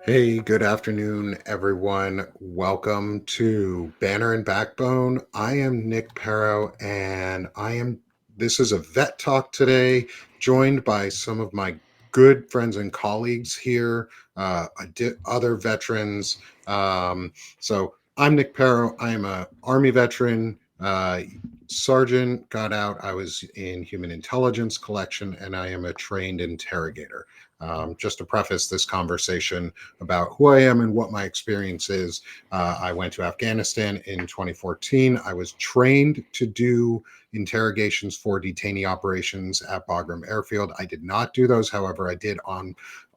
Hey, good afternoon, everyone. Welcome to Banner and Backbone. I am Nick Perro, and this is a vet talk today, joined by some of my good friends and colleagues here, other veterans. So I'm Nick Perro. I am a Army veteran. Sergeant, got out. I was in human intelligence collection, and I am a trained interrogator. Just to preface this conversation about who I am and what my experience is, I went to Afghanistan in 2014. I was trained to do interrogations for detainee operations at Bagram Airfield. I did not do those, however, I did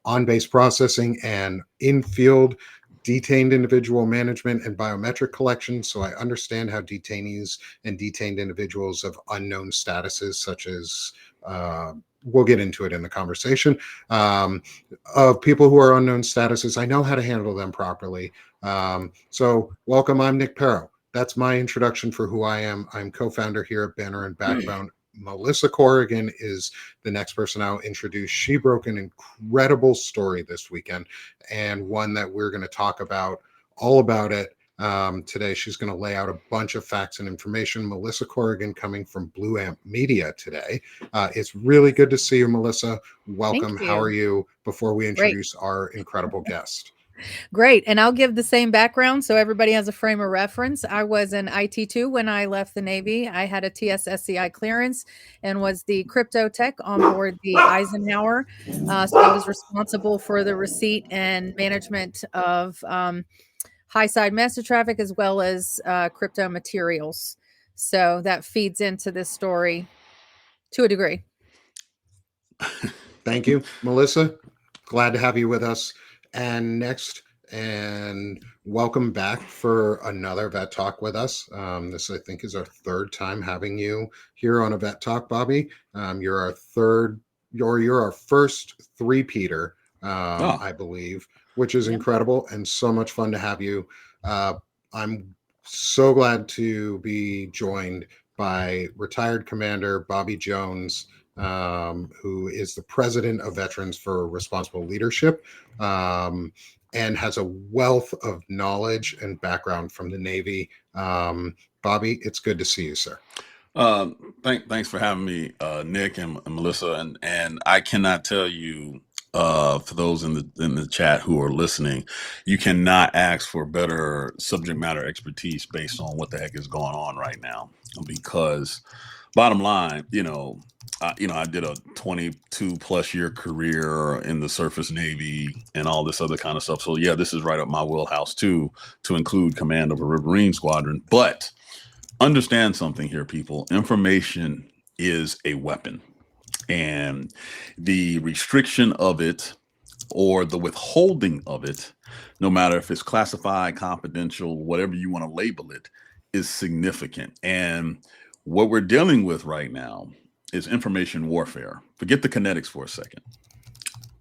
on-base processing and in-field detained individual management and biometric collection. So I understand how detainees and detained individuals of unknown statuses, such as we'll get into it in the conversation, of people who are unknown statuses. I know how to handle them properly. So welcome. I'm Nick Perro. That's my introduction for who I am. I'm co-founder here at Banner and Backbone. Melissa Corrigan is the next person I'll introduce. She broke an incredible story this weekend, and one that we're going to talk about, all about it, today. She's going to lay out a bunch of facts and information. Melissa Corrigan, coming from Blue Amp Media today. It's really good to see you, Melissa. Thank Welcome. How are you. you? Before we Great. introduce our incredible guest. Great. And I'll give the same background so everybody has a frame of reference. I was an IT2 when I left the Navy. I had a TSSCI clearance and was the crypto tech on board the Eisenhower. So I was responsible for the receipt and management of high side message traffic as well as crypto materials. So that feeds into this story to a degree. Thank you, Melissa. Glad to have you with us. And next, and welcome back for another Vet Talk with us. This, I think, is our third time having you here on a Vet Talk, Bobby. You're our third, you're our first three-peater, Oh, I believe, which is Yep. incredible and so much fun to have you. I'm so glad to be joined by retired Commander Bobby Jones, who is the president of Veterans for Responsible Leadership, and has a wealth of knowledge and background from the Navy. Bobby, it's good to see you, sir. thanks for having me, Nick and Melissa, and I cannot tell you, for those in the chat who are listening, you cannot ask for better subject matter expertise based on what the heck is going on right now. Because, bottom line, I did a 22 plus year career in the surface Navy and all this other kind of stuff. So yeah, this is right up my wheelhouse too, to include command of a Riverine squadron, but understand something here, people. Information is a weapon, and the restriction of it or the withholding of it, no matter if it's classified, confidential, whatever you want to label it, is significant. And what we're dealing with right now is information warfare. Forget the kinetics for a second.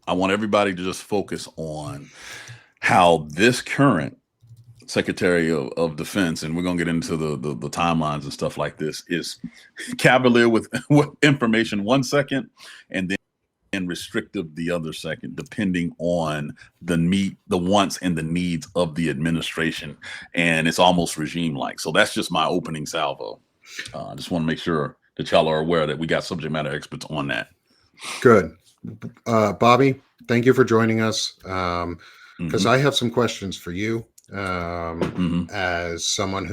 I want everybody to just focus on how this current Secretary of Defense, and we're going to get into the timelines and stuff like this, is cavalier with information 1 second and then restrictive the other second, depending on the wants and the needs of the administration. And it's almost regime-like. So that's just my opening salvo. I just want to make sure that y'all are aware that we got subject matter experts on that. Good. Bobby, thank you for joining us, because I have some questions for you. As someone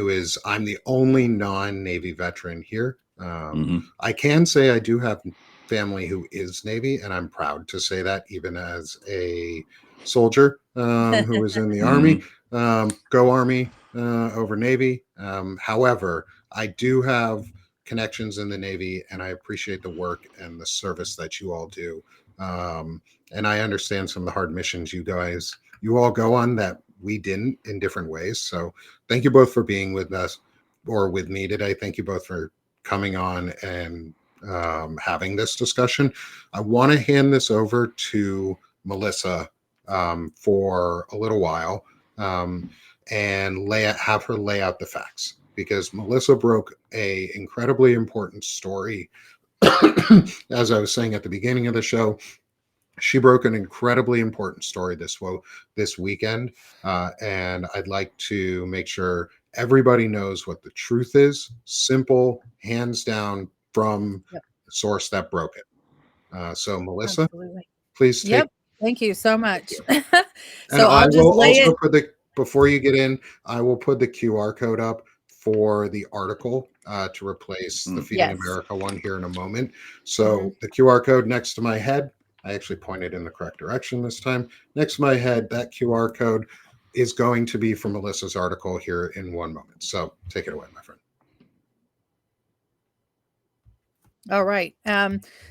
I'm the only non-Navy veteran here. I can say I do have family who is Navy, and I'm proud to say that, even as a soldier who was in the Army. Go Army over Navy. However, I do have connections in the Navy, and I appreciate the work and the service that you all do. And I understand some of the hard missions you all go on that we didn't, in different ways. So thank you both for being with us, or with me today. Thank you both for coming on and having this discussion. I want to hand this over to Melissa for a little while, and have her lay out the facts, because Melissa broke a incredibly important story. As I was saying at the beginning of the show, She broke an incredibly important story this weekend, and I'd like to make sure everybody knows what the truth is. Simple, hands down, from Yep. the source that broke it. So, Melissa, Absolutely. please take. Yep. Thank you so Thank much. you. And So I I'll just will lay also it. put the before you get in, I will put the QR code up for the article to replace the Mm. Feeding Yes. America one here in a moment. Mhm. So the QR code next to my head, I actually pointed in the correct direction this time. Next to my head, that QR code is going to be for Melissa's article here in one moment. So take it away, my friend. All right.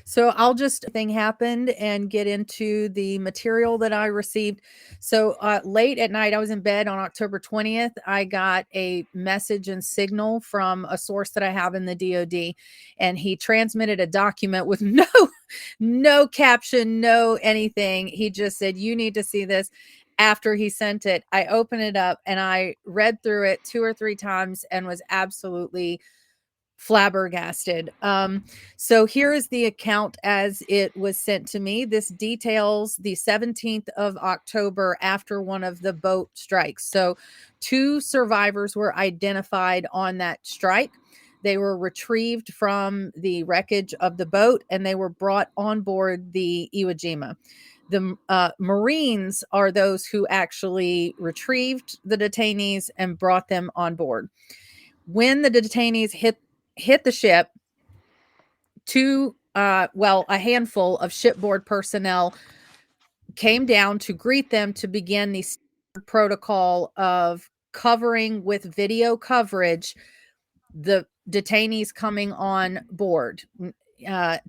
So I'll just thing happened and get into the material that I received. So late at night, I was in bed on October 20th. I got a message and signal from a source that I have in the DoD, and he transmitted a document with no caption, no anything. He just said, "You need to see this." After he sent it, I opened it up and I read through it 2 or 3 times and was absolutely flabbergasted. So here is the account as it was sent to me. This details the 17th of October after one of the boat strikes. So 2 survivors were identified on that strike. They were retrieved from the wreckage of the boat and they were brought on board the Iwo Jima. The Marines are those who actually retrieved the detainees and brought them on board. When the detainees hit the ship, a handful of shipboard personnel came down to greet them to begin the protocol of covering with video coverage the detainees coming on board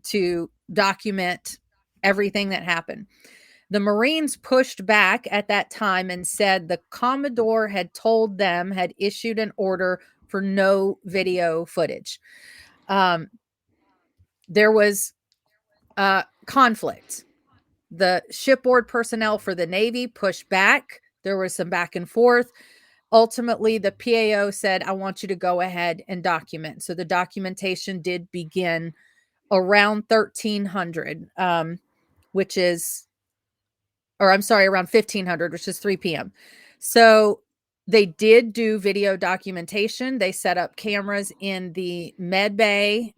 to document everything that happened. The Marines pushed back at that time and said the Commodore had told them, had issued an order for no video footage. There was conflict. The shipboard personnel for the Navy pushed back. There was some back and forth. Ultimately, the PAO said, "I want you to go ahead and document." So the documentation did begin around 1300, which is, or I'm sorry, around 1500, which is 3 p.m. So they did do video documentation. They set up cameras in the med bay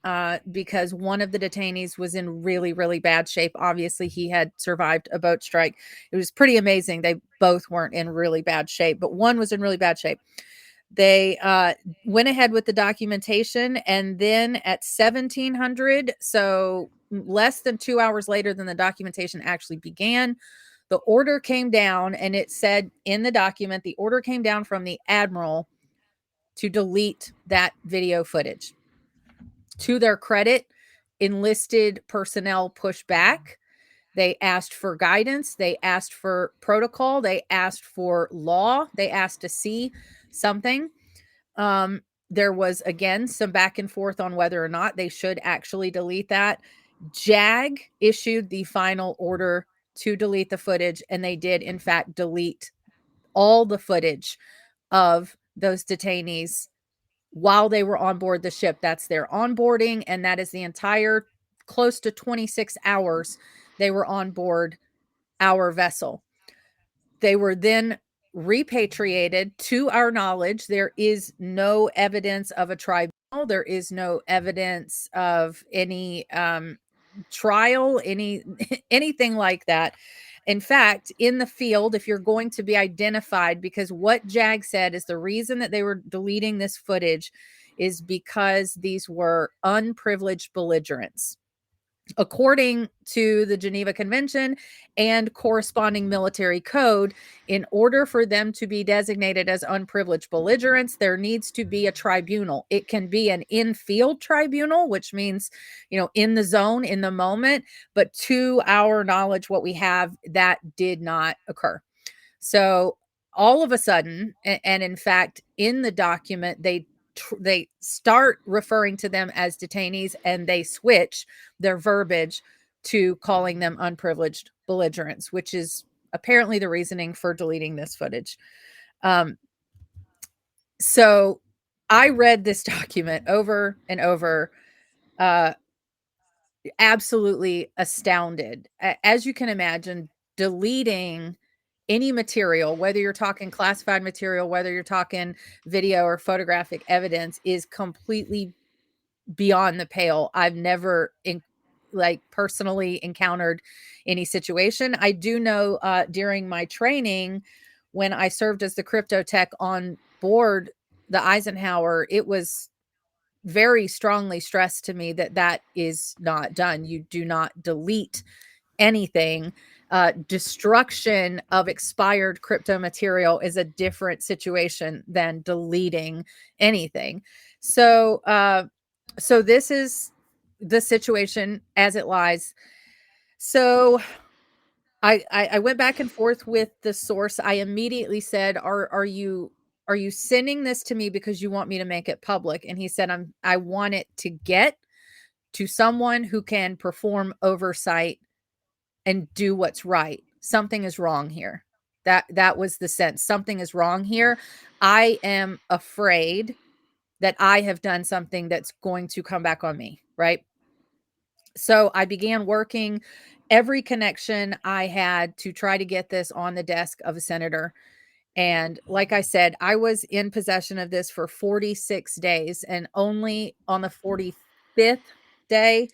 because one of the detainees was in really, really bad shape. Obviously, he had survived a boat strike. It was pretty amazing. They both weren't in really bad shape, but one was in really bad shape. They went ahead with the documentation, and then at 1700, so less than 2 hours later than the documentation actually began, the order came down, and it said in the document, the order came down from the admiral to delete that video footage. To their credit, enlisted personnel pushed back. They asked for guidance. They asked for protocol. They asked for law. They asked to see something. There was, again, some back and forth on whether or not they should actually delete that. JAG issued the final order to delete the footage, and they did, in fact, delete all the footage of those detainees while they were on board the ship. That's their onboarding, and that is the entire close to 26 hours they were on board our vessel. They were then repatriated. To our knowledge, there is no evidence of a tribunal. There is no evidence of any trial, anything like that. In fact, in the field, if you're going to be identified, because what JAG said is the reason that they were deleting this footage is because these were unprivileged belligerents. According to the Geneva Convention and corresponding military code, in order for them to be designated as unprivileged belligerents, there needs to be a tribunal. It can be an in-field tribunal, which means, in the zone, in the moment. But to our knowledge, what we have, that did not occur. So all of a sudden, and in fact, in the document, they start referring to them as detainees, and they switch their verbiage to calling them unprivileged belligerents, which is apparently the reasoning for deleting this footage. So I read this document over and over. absolutely astounded. As you can imagine, deleting any material, whether you're talking classified material, whether you're talking video or photographic evidence, is completely beyond the pale. I've never personally encountered any situation. I do know during my training, when I served as the crypto tech on board the Eisenhower, it was very strongly stressed to me that that is not done. You do not delete anything. Destruction of expired crypto material is a different situation than deleting anything. So this is the situation as it lies. So I went back and forth with the source. I immediately said, are you sending this to me because you want me to make it public? And he said, I want it to get to someone who can perform oversight and do what's right. Something is wrong here. That was the sense. Something is wrong here. I am afraid that I have done something that's going to come back on me, right? So I began working every connection I had to try to get this on the desk of a senator. And like I said, I was in possession of this for 46 days, and only on the 45th day,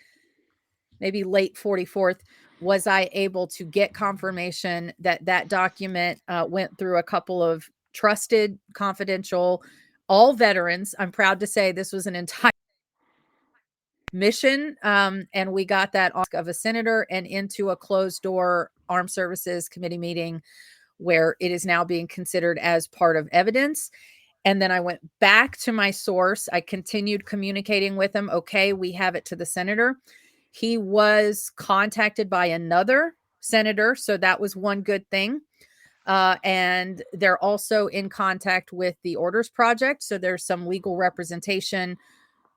maybe late 44th, was I able to get confirmation that that document went through a couple of trusted, confidential, all veterans. I'm proud to say this was an entire mission, and we got that off of a senator and into a closed door Armed Services Committee meeting where it is now being considered as part of evidence. And then I went back to my source. I continued communicating with him. Okay, we have it to the senator. He was contacted by another senator, so that was one good thing. And they're also in contact with the Orders Project, so there's some legal representation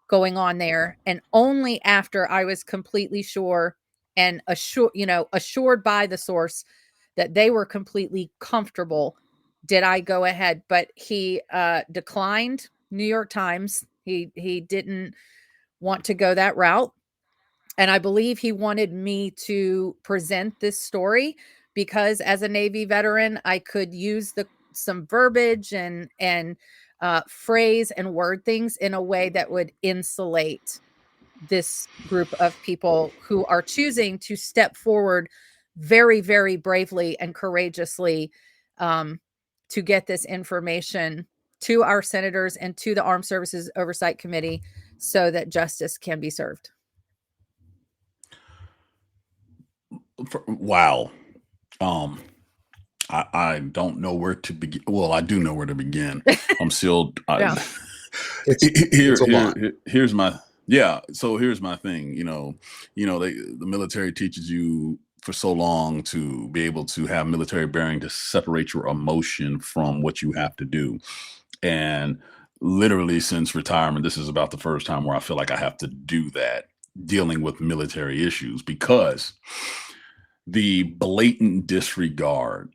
going on there. And only after I was completely sure and assured by the source that they were completely comfortable did I go ahead. But he declined New York Times. He didn't want to go that route. And I believe he wanted me to present this story because as a Navy veteran, I could use some verbiage and phrase and word things in a way that would insulate this group of people who are choosing to step forward very, very bravely and courageously to get this information to our senators and to the Armed Services Oversight Committee so that justice can be served. Wow. I don't know where to begin. Well, I do know where to begin. I'm still Yeah. It's a lot. Here's my so here's my thing. The military teaches you for so long to be able to have military bearing to separate your emotion from what you have to do. And literally since retirement, this is about the first time where I feel like I have to do that, dealing with military issues, because the blatant disregard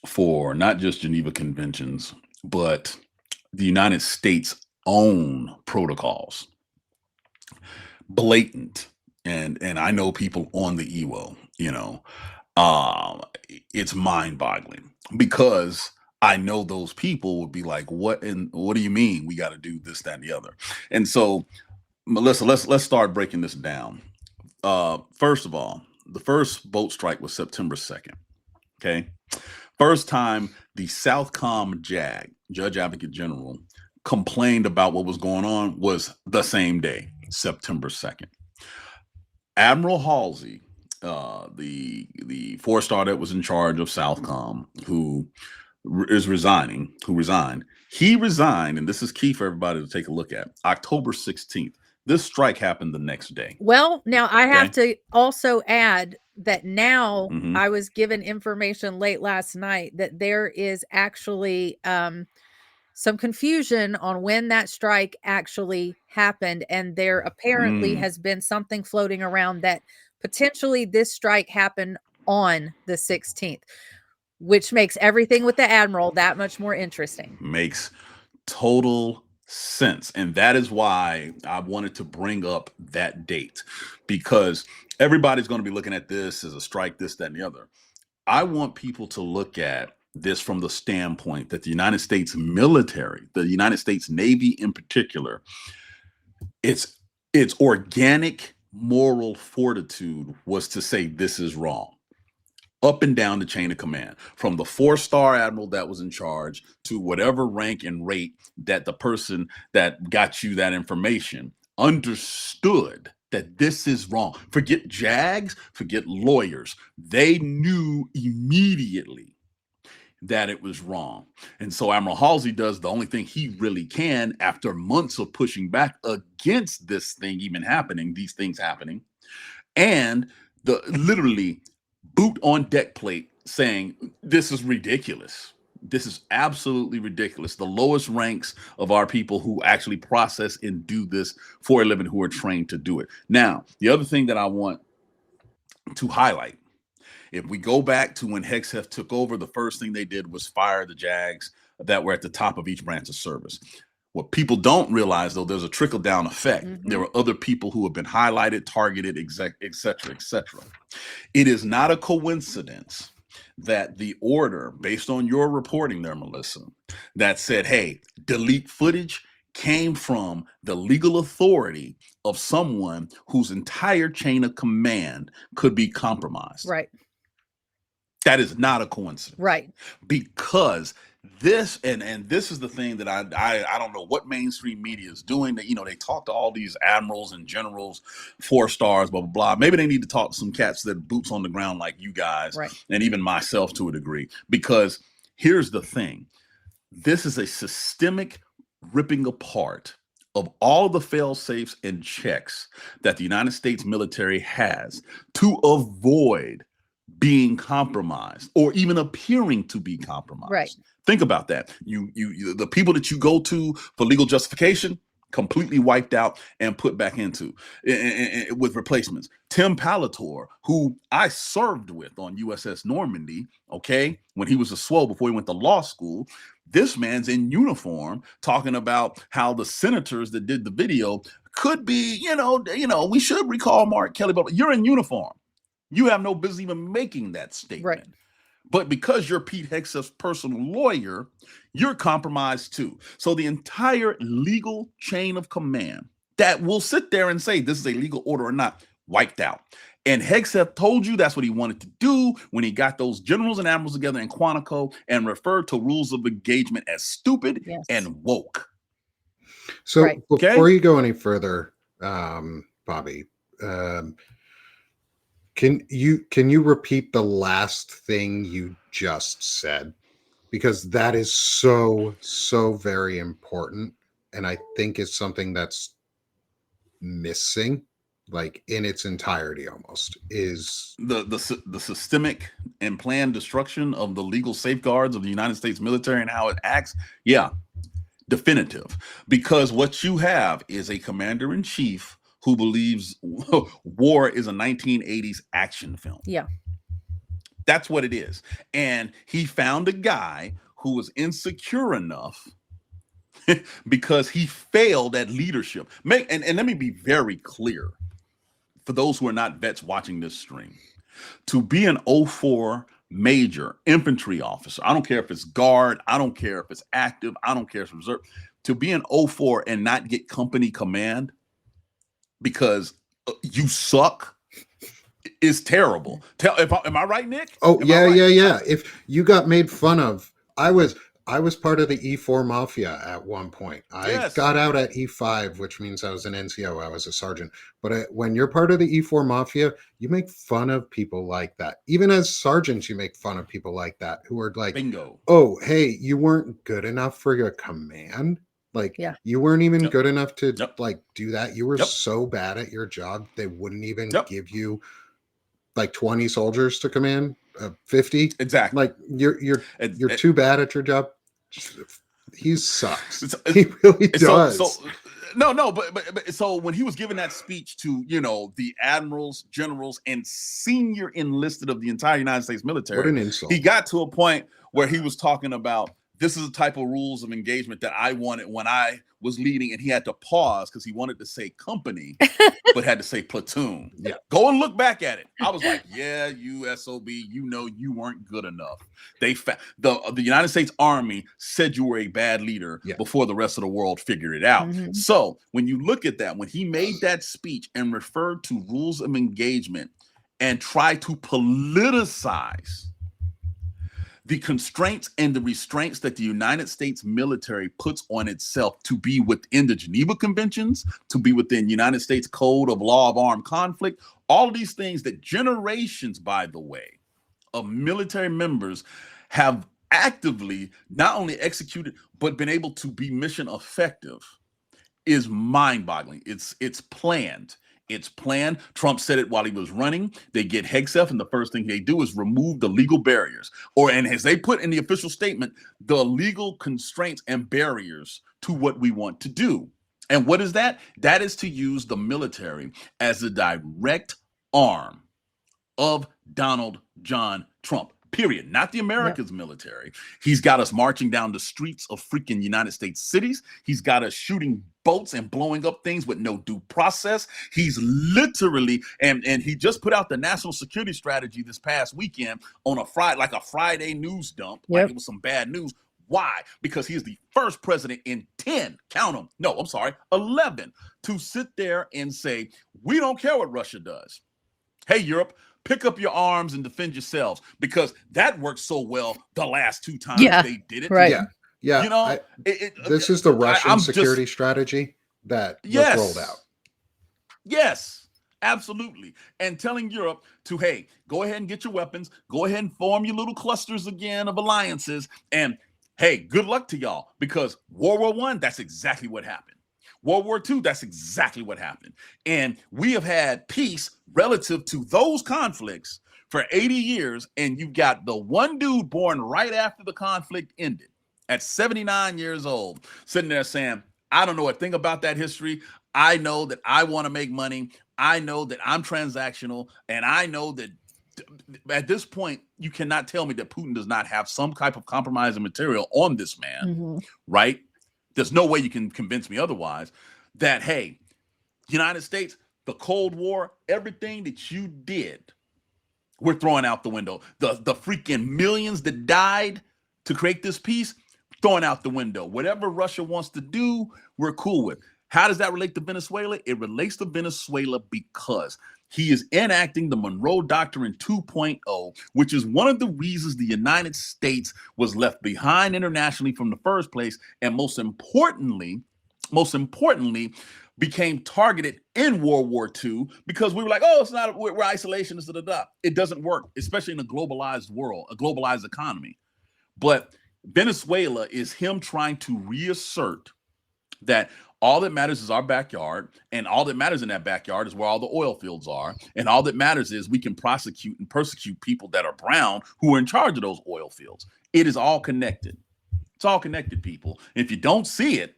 for not just Geneva Conventions, but the United States' own protocols. Blatant. And I know people on the EWO, it's mind-boggling because I know those people would be like, what do you mean we got to do this, that, and the other? And so, Melissa, let's start breaking this down. First of all, the first boat strike was September 2nd. Okay. First time the Southcom JAG, Judge Advocate General, complained about what was going on was the same day, September 2nd. Admiral Halsey, the four-star that was in charge of Southcom, who resigned, he resigned, and this is key for everybody to take a look at, October 16th. This strike happened the next day. Well, now I have to also add that now Mhm. I was given information late last night that there is actually some confusion on when that strike actually happened. And there apparently has been something floating around that potentially this strike happened on the 16th, which makes everything with the Admiral that much more interesting. Makes total since. And that is why I wanted to bring up that date, because everybody's going to be looking at this as a strike, this, that, and the other. I want people to look at this from the standpoint that the United States military, the United States Navy in particular, its organic moral fortitude was to say this is wrong. Up and down the chain of command, from the 4-star admiral that was in charge to whatever rank and rate that the person that got you that information understood that this is wrong. Forget JAGs, forget lawyers. They knew immediately that it was wrong. And so Admiral Halsey does the only thing he really can after months of pushing back against this thing even happening, these things happening, and the literally boot on deck plate saying, this is ridiculous. This is absolutely ridiculous. The lowest ranks of our people who actually process and do this for a living, who are trained to do it. Now, the other thing that I want to highlight, if we go back to when HEXF took over, the first thing they did was fire the JAGs that were at the top of each branch of service. What people don't realize, though, there's a trickle-down effect. Mm-hmm. There are other people who have been highlighted, targeted, et cetera, et cetera. It is not a coincidence that the order, based on your reporting there, Melissa, that said, hey, delete footage, came from the legal authority of someone whose entire chain of command could be compromised. Right. That is not a coincidence. Right. Because this, and this is the thing that I don't know what mainstream media is doing, that, you know, they talk to all these admirals and generals, 4 stars, blah, blah, blah. Maybe they need to talk to some cats that boots on the ground like you guys, right, and even myself to a degree. Because here's the thing. This is a systemic ripping apart of all the fail-safes and checks that the United States military has to avoid being compromised or even appearing to be compromised. Right. Think about that. You the people that you go to for legal justification, completely wiped out and put back into with replacements. Tim Palator, who I served with on USS Normandy, okay, when he was a swole before he went to law school. This man's in uniform talking about how the senators that did the video could be, you know, we should recall Mark Kelly, but you're in uniform. You have no business even making that statement. Right. But because you're Pete Hegseth's personal lawyer, you're compromised too. So the entire legal chain of command that will sit there and say this is a legal order or not, wiped out. And Hegseth told you that's what he wanted to do when he got those generals and admirals together in Quantico and referred to rules of engagement as stupid, yes, and woke. So right. Before you go any further, Bobby, can you repeat the last thing you just said? Because that is so very important. And I think it's something that's missing, like in its entirety almost, is the systemic and planned destruction of the legal safeguards of the United States military and how it acts. Yeah, definitive. Because what you have is a commander-in-chief who believes war is a 1980s action film. Yeah. That's what it is. And he found a guy who was insecure enough because he failed at leadership. And let me be very clear for those who are not vets watching this stream. To be an 04 major infantry officer, I don't care if it's guard, I don't care if it's active, I don't care if it's reserve, to be an 04 and not get company command because you suck is terrible. Am I right, Nick? Oh, yeah. If you got made fun of, I was part of the E4 Mafia at one point. I got out at E5, which means I was an NCO. I was a sergeant. But when you're part of the E4 Mafia, you make fun of people like that. Even as sergeants, you make fun of people like that who are like, bingo. Oh, hey, you weren't good enough for your command. Like, you weren't even good enough to like do that. You were so bad at your job, they wouldn't even give you like 20 soldiers to command, 50. Exactly. Like you're too bad at your job. He sucks. He really does. But so when he was giving that speech to, the admirals, generals, and senior enlisted of the entire United States military, what an insult. He got to a point where he was talking about this is the type of rules of engagement that I wanted when I was leading, and he had to pause because he wanted to say company, but had to say platoon. Yeah. Go and look back at it. I was like, yeah, you SOB, you know you weren't good enough. The United States Army said you were a bad leader before the rest of the world figured it out. Mhm. So when you look at that, when he made that speech and referred to rules of engagement and tried to politicize the constraints and the restraints that the United States military puts on itself to be within the Geneva Conventions, to be within United States Code of Law of Armed Conflict, all of these things that generations, by the way, of military members have actively not only executed, but been able to be mission effective, is mind-boggling. It's planned. It's planned. Trump said it while he was running. They get Hegseth, and the first thing they do is remove the legal barriers, and as they put in the official statement, the legal constraints and barriers to what we want to do. And what is that? That is to use the military as a direct arm of Donald John Trump. Period. Not the America's military. He's got us marching down the streets of freaking United States cities. He's got us shooting boats and blowing up things with no due process. He's literally, and he just put out the national security strategy this past weekend on a Friday, like a Friday news dump, like it was some bad news. Why? Because he is the first president in 10, count them, no, I'm sorry, 11, to sit there and say, we don't care what Russia does. Hey, Europe, pick up your arms and defend yourselves, because that worked so well the last two times they did it. Right. You know, this is the Russian security strategy that was rolled out. Yes, absolutely. And telling Europe to, hey, go ahead and get your weapons, go ahead and form your little clusters again of alliances, and hey, good luck to y'all, because World War I, that's exactly what happened. World War II, that's exactly what happened. And we have had peace relative to those conflicts for 80 years, and you've got the one dude born right after the conflict ended at 79 years old, sitting there saying, I don't know a thing about that history. I know that I want to make money. I know that I'm transactional. And I know that at this point, you cannot tell me that Putin does not have some type of compromising material on this man, right? There's no way you can convince me otherwise that, hey, United States, the Cold War, everything that you did, we're throwing out the window. The freaking millions that died to create this peace, throwing out the window. Whatever Russia wants to do, we're cool with. How does that relate to Venezuela? It relates to Venezuela because he is enacting the Monroe Doctrine 2.0, which is one of the reasons the United States was left behind internationally from the first place, and most importantly, became targeted in World War II because we were like, oh, it's not, we're isolationists. It doesn't work, especially in a globalized world, a globalized economy. But Venezuela is him trying to reassert that all that matters is our backyard, and all that matters in that backyard is where all the oil fields are, and all that matters is we can prosecute and persecute people that are brown who are in charge of those oil fields. It is all connected. It's all connected, people. And if you don't see it,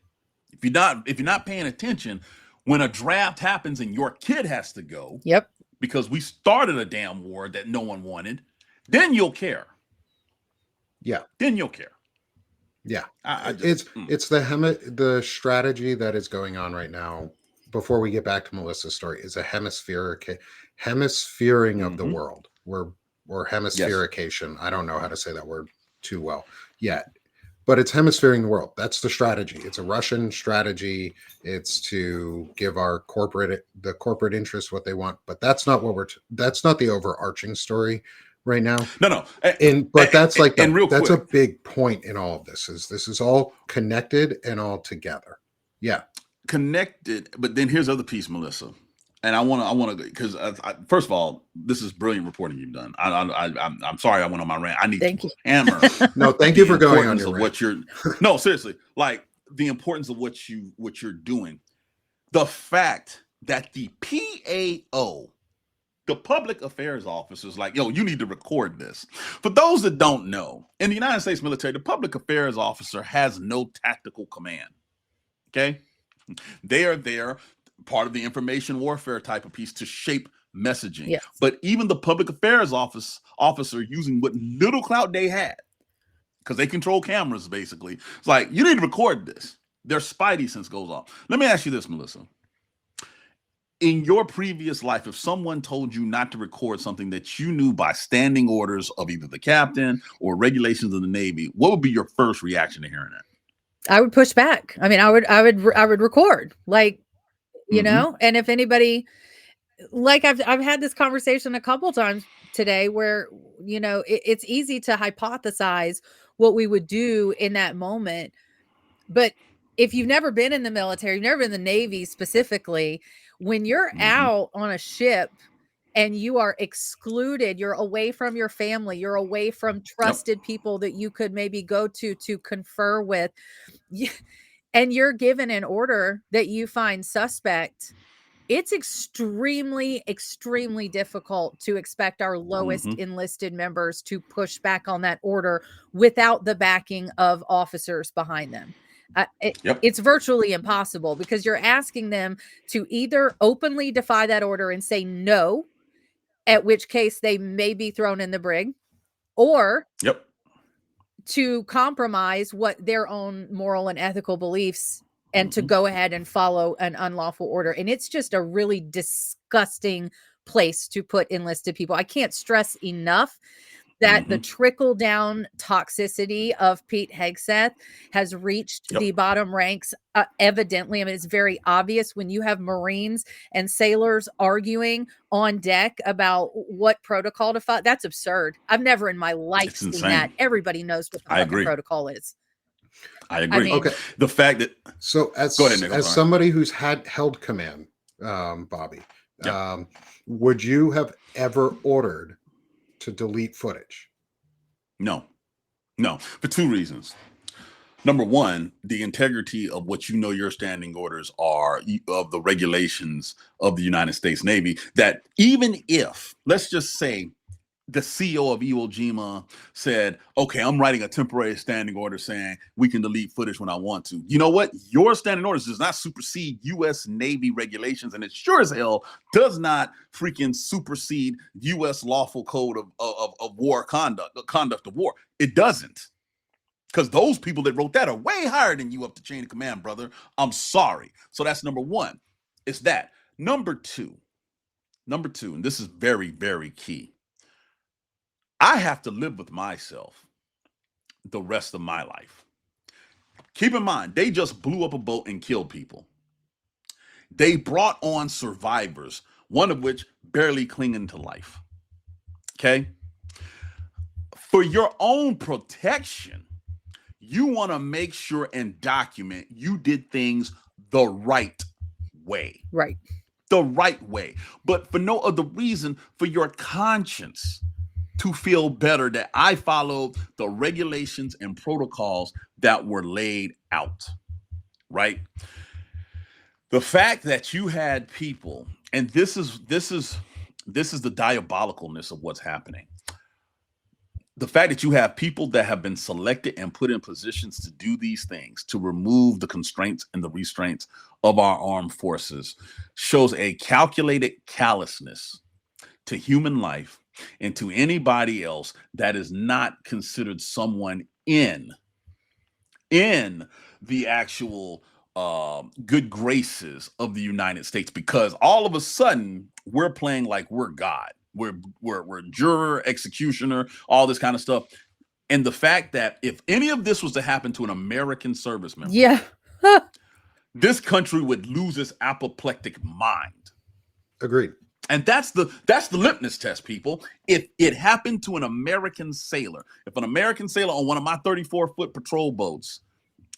if you're not paying attention, when a draft happens and your kid has to go, because we started a damn war that no one wanted, then you'll care. Then you'll care. It's the strategy that is going on right now. Before we get back to Melissa's story, is a hemisphering of the world, or hemispherication. I don't know how to say that word too well yet, but it's hemisphering the world. That's the strategy. It's a Russian strategy. It's to give the corporate interests what they want, but that's not that's not the overarching story right now. No. But that's a big point in all of this. This is all connected and all together. Connected. But then here's the other piece, Melissa. And I want to, because first of all, this is brilliant reporting you've done. I'm sorry I went on my rant. I need to hammer. No, thank you for going on your rant. What you're, no, seriously, like the importance of what you're doing. The fact that the PAO, the public affairs officers, like, yo, you need to record this. For those that don't know, in the United States military, the public affairs officer has no tactical command. Okay? They are there, part of the information warfare type of piece, to shape messaging. But even the public affairs officer, using what little clout they had, because they control cameras, basically. It's like, you need to record this. Their spidey sense goes off. Let me ask you this, Melissa. In your previous life, if someone told you not to record something that you knew by standing orders of either the captain or regulations of the Navy, what would be your first reaction to hearing that? I would push back. I mean, I would record, like, you know, and if anybody, like, I've had this conversation a couple times today where, you know, it's easy to hypothesize what we would do in that moment. But if you've never been in the military, you've never been in the Navy specifically, when you're out on a ship and you are excluded, you're away from your family, you're away from trusted people that you could maybe go to confer with, and you're given an order that you find suspect, it's extremely, extremely difficult to expect our lowest enlisted members to push back on that order without the backing of officers behind them. It's virtually impossible, because you're asking them to either openly defy that order and say no, at which case they may be thrown in the brig, or to compromise what their own moral and ethical beliefs and to go ahead and follow an unlawful order. And it's just a really disgusting place to put enlisted people. I can't stress enough that the trickle down toxicity of Pete Hegseth has reached the bottom ranks. Evidently, I mean, it's very obvious when you have Marines and sailors arguing on deck about what protocol to follow. That's absurd. I've never in my life seen that. Everybody knows what the fucking protocol is. I agree. I mean, Okay. The fact that, so as go ahead, Nick, as somebody who's held command, Bobby, would you have ever ordered to delete footage? No, for two reasons. Number one, the integrity of what you know your standing orders are, of the regulations of the United States Navy, that even if, let's just say, the CEO of Iwo Jima said, okay, I'm writing a temporary standing order saying we can delete footage when I want to. You know what? Your standing orders does not supersede U.S. Navy regulations, and it sure as hell does not freaking supersede U.S. lawful code of war conduct of war. It doesn't. Because those people that wrote that are way higher than you up the chain of command, brother. I'm sorry. So that's number one. It's that. Number two, and this is very, very key. I have to live with myself the rest of my life. Keep in mind, they just blew up a boat and killed people. They brought on survivors, one of which barely clinging to life. Okay? For your own protection, you want to make sure and document you did things the right way. Right. The right way. But for no other reason, for your conscience to feel better that I followed the regulations and protocols that were laid out, right? The fact that you had people, and this is the diabolicalness of what's happening. The fact that you have people that have been selected and put in positions to do these things, to remove the constraints and the restraints of our armed forces, shows a calculated callousness to human life and to anybody else that is not considered someone in the actual good graces of the United States, because all of a sudden we're playing like we're God. We're juror, executioner, all this kind of stuff. And the fact that if any of this was to happen to an American service member, this country would lose its apoplectic mind. Agreed. And that's the litmus test, people. If it happened to an American sailor, if an American sailor on one of my 34-foot patrol boats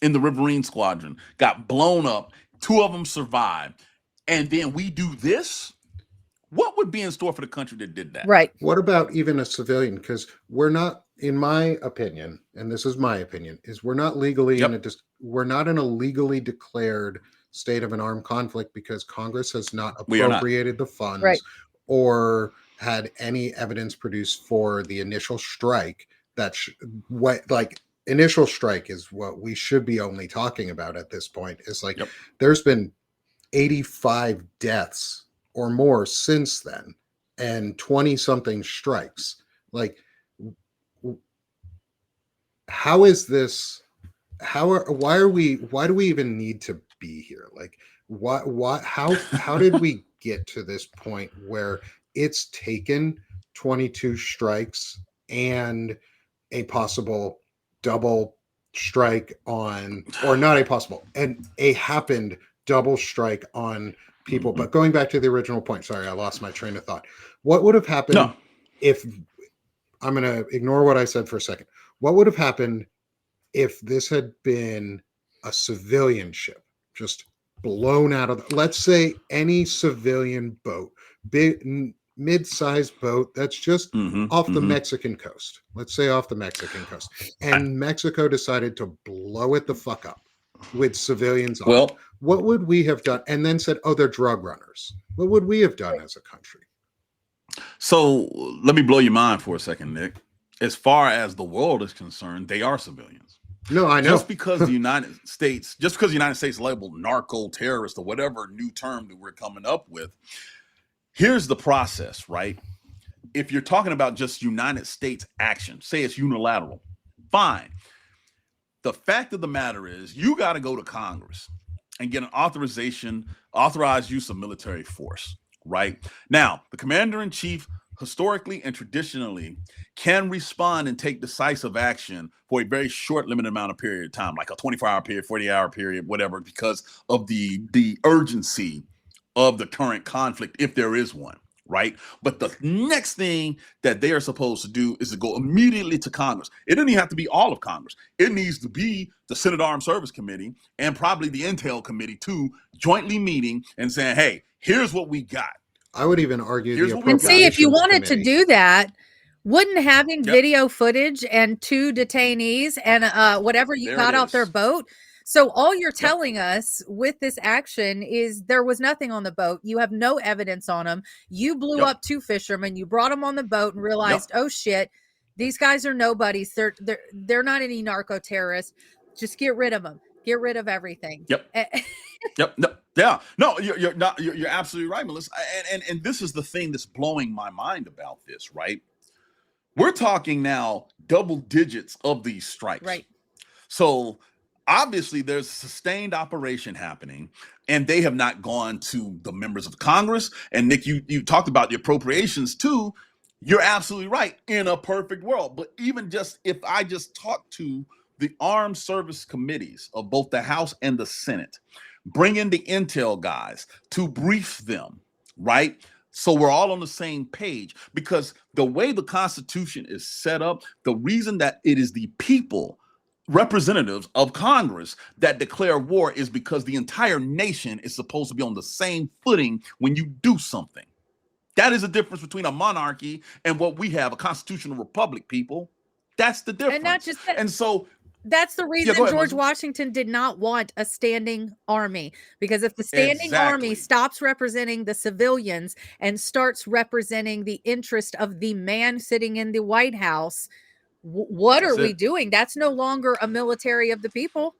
in the Riverine Squadron got blown up, 2 of them survived, and then we do this, what would be in store for the country that did that? Right. What about even a civilian? Because we're not, in my opinion, and this is my opinion, is we're not legally we're not in a legally declared state of an armed conflict, because Congress has not appropriated the funds or had any evidence produced for the initial strike. Initial strike is what we should be only talking about at this point. It's like there's been 85 deaths or more since then, and 20 something strikes. Like, how is this? Why do we even need to be here? Like, how did we get to this point where it's taken 22 strikes and a possible double strike on, or not a possible, and a happened double strike on people? Mm-hmm. But going back to the original point, sorry, I lost my train of thought. What would have happened No. if, I'm going to ignore what I said for a second. What would have happened if this had been a civilian ship, just blown out of, let's say, any civilian boat, big mid-sized boat that's just off the Mexican coast, let's say off the Mexican coast, and Mexico decided to blow it the fuck up with civilians on it, what would we have done? And then said, oh, they're drug runners. What would we have done as a country? So let me blow your mind for a second, Nick. As far as the world is concerned, they are civilians. No, I know. Just because the United States labeled narco terrorist or whatever new term that we're coming up with, here's the process, right? If you're talking about just United States action, say it's unilateral, fine. The fact of the matter is you got to go to Congress and get an authorized use of military force, right? Now, the commander-in-chief historically and traditionally can respond and take decisive action for a very short limited amount of period of time, like a 24-hour period, 40-hour period, whatever, because of the urgency of the current conflict, if there is one, right? But the next thing that they are supposed to do is to go immediately to Congress. It doesn't even have to be all of Congress. It needs to be the Senate Armed Service Committee and probably the Intel Committee too, jointly meeting and saying, hey, here's what we got. I would even argue and see, if you wanted to do that, wouldn't having video footage and 2 detainees and whatever you got off their boat. So all you're telling us with this action is there was nothing on the boat. You have no evidence on them. You blew up 2 fishermen. You brought them on the boat and realized, oh shit, these guys are nobodies. They're not any narco terrorists. Just get rid of them. Get rid of everything. No, you're absolutely right, Melissa. And this is the thing that's blowing my mind about this, right? We're talking now double digits of these strikes. Right. So obviously there's a sustained operation happening, and they have not gone to the members of Congress. And Nick, you talked about the appropriations too. You're absolutely right. In a perfect world. But even just if I just talk to the armed service committees of both the House and the Senate, bring in the intel guys to brief them, right? So we're all on the same page, because the way the Constitution is set up, the reason that it is the people, representatives of Congress, that declare war is because the entire nation is supposed to be on the same footing when you do something. That is the difference between a monarchy and what we have, a constitutional republic, people. That's the difference. And not just that. And so that's the reason George Washington did not want a standing army, because if the standing army stops representing the civilians and starts representing the interest of the man sitting in the White House, what are we doing? That's no longer a military of the people.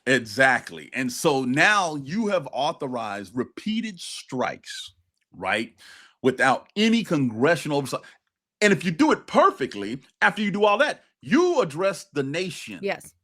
Exactly. And so now you have authorized repeated strikes, right, without any congressional oversight. And if you do it perfectly, after you do all that, you address the nation. Yes.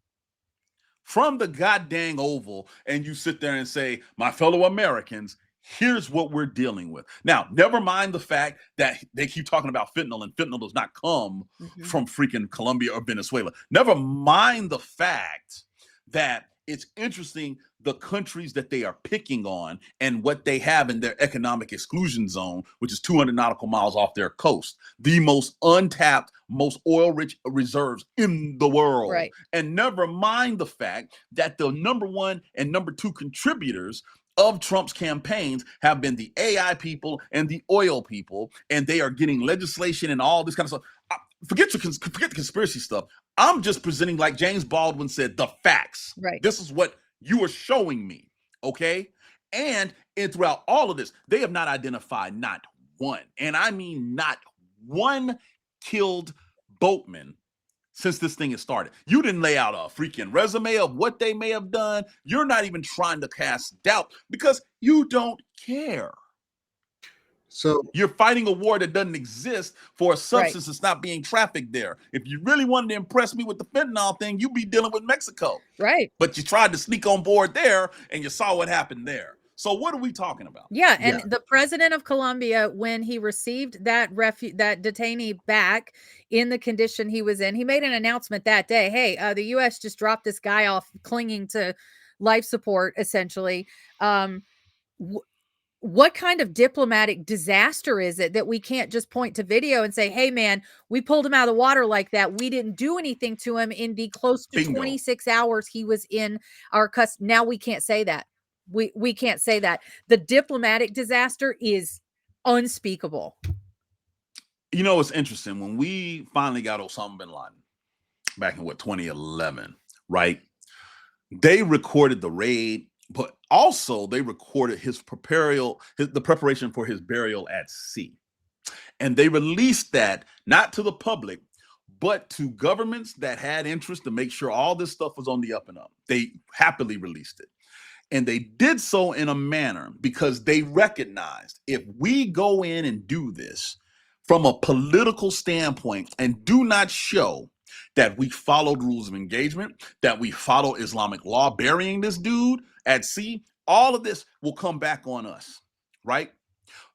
From the goddamn Oval, and you sit there and say, my fellow Americans, here's what we're dealing with. Now, never mind the fact that they keep talking about fentanyl, and fentanyl does not come from freaking Colombia or Venezuela. Never mind the fact that it's interesting the countries that they are picking on and what they have in their economic exclusion zone, which is 200 nautical miles off their coast, the most untapped, most oil-rich reserves in the world. Right. And never mind the fact that the number 1 and number 2 contributors of Trump's campaigns have been the AI people and the oil people, and they are getting legislation and all this kind of stuff. Forget the conspiracy stuff. I'm just presenting, like James Baldwin said, the facts. Right. This is what you are showing me, okay? And throughout all of this, they have not identified not one, and I mean not one, killed boatman since this thing has started. You didn't lay out a freaking resume of what they may have done. You're not even trying to cast doubt because you don't care. So You're fighting a war that doesn't exist for a substance that's not being trafficked there. If you really wanted to impress me with the fentanyl thing, you'd be dealing with Mexico. Right. But you tried to sneak on board there, and you saw what happened there. So what are we talking about? Yeah, and the president of Colombia, when he received that detainee back in the condition he was in, he made an announcement that day. Hey, the U.S. just dropped this guy off clinging to life support, essentially. What kind of diplomatic disaster is it that we can't just point to video and say, hey, man, we pulled him out of the water like that. We didn't do anything to him in the close to 26 hours he was in our custody. Now we can't say that. We can't say that. The diplomatic disaster is unspeakable. You know, it's interesting. When we finally got Osama bin Laden back in 2011, right? They recorded the raid, but also they recorded the preparation for his burial at sea. And they released that not to the public, but to governments that had interest to make sure all this stuff was on the up and up. They happily released it. And they did so in a manner because they recognized if we go in and do this from a political standpoint and do not show that we followed rules of engagement, that we follow Islamic law, burying this dude at sea, all of this will come back on us, right?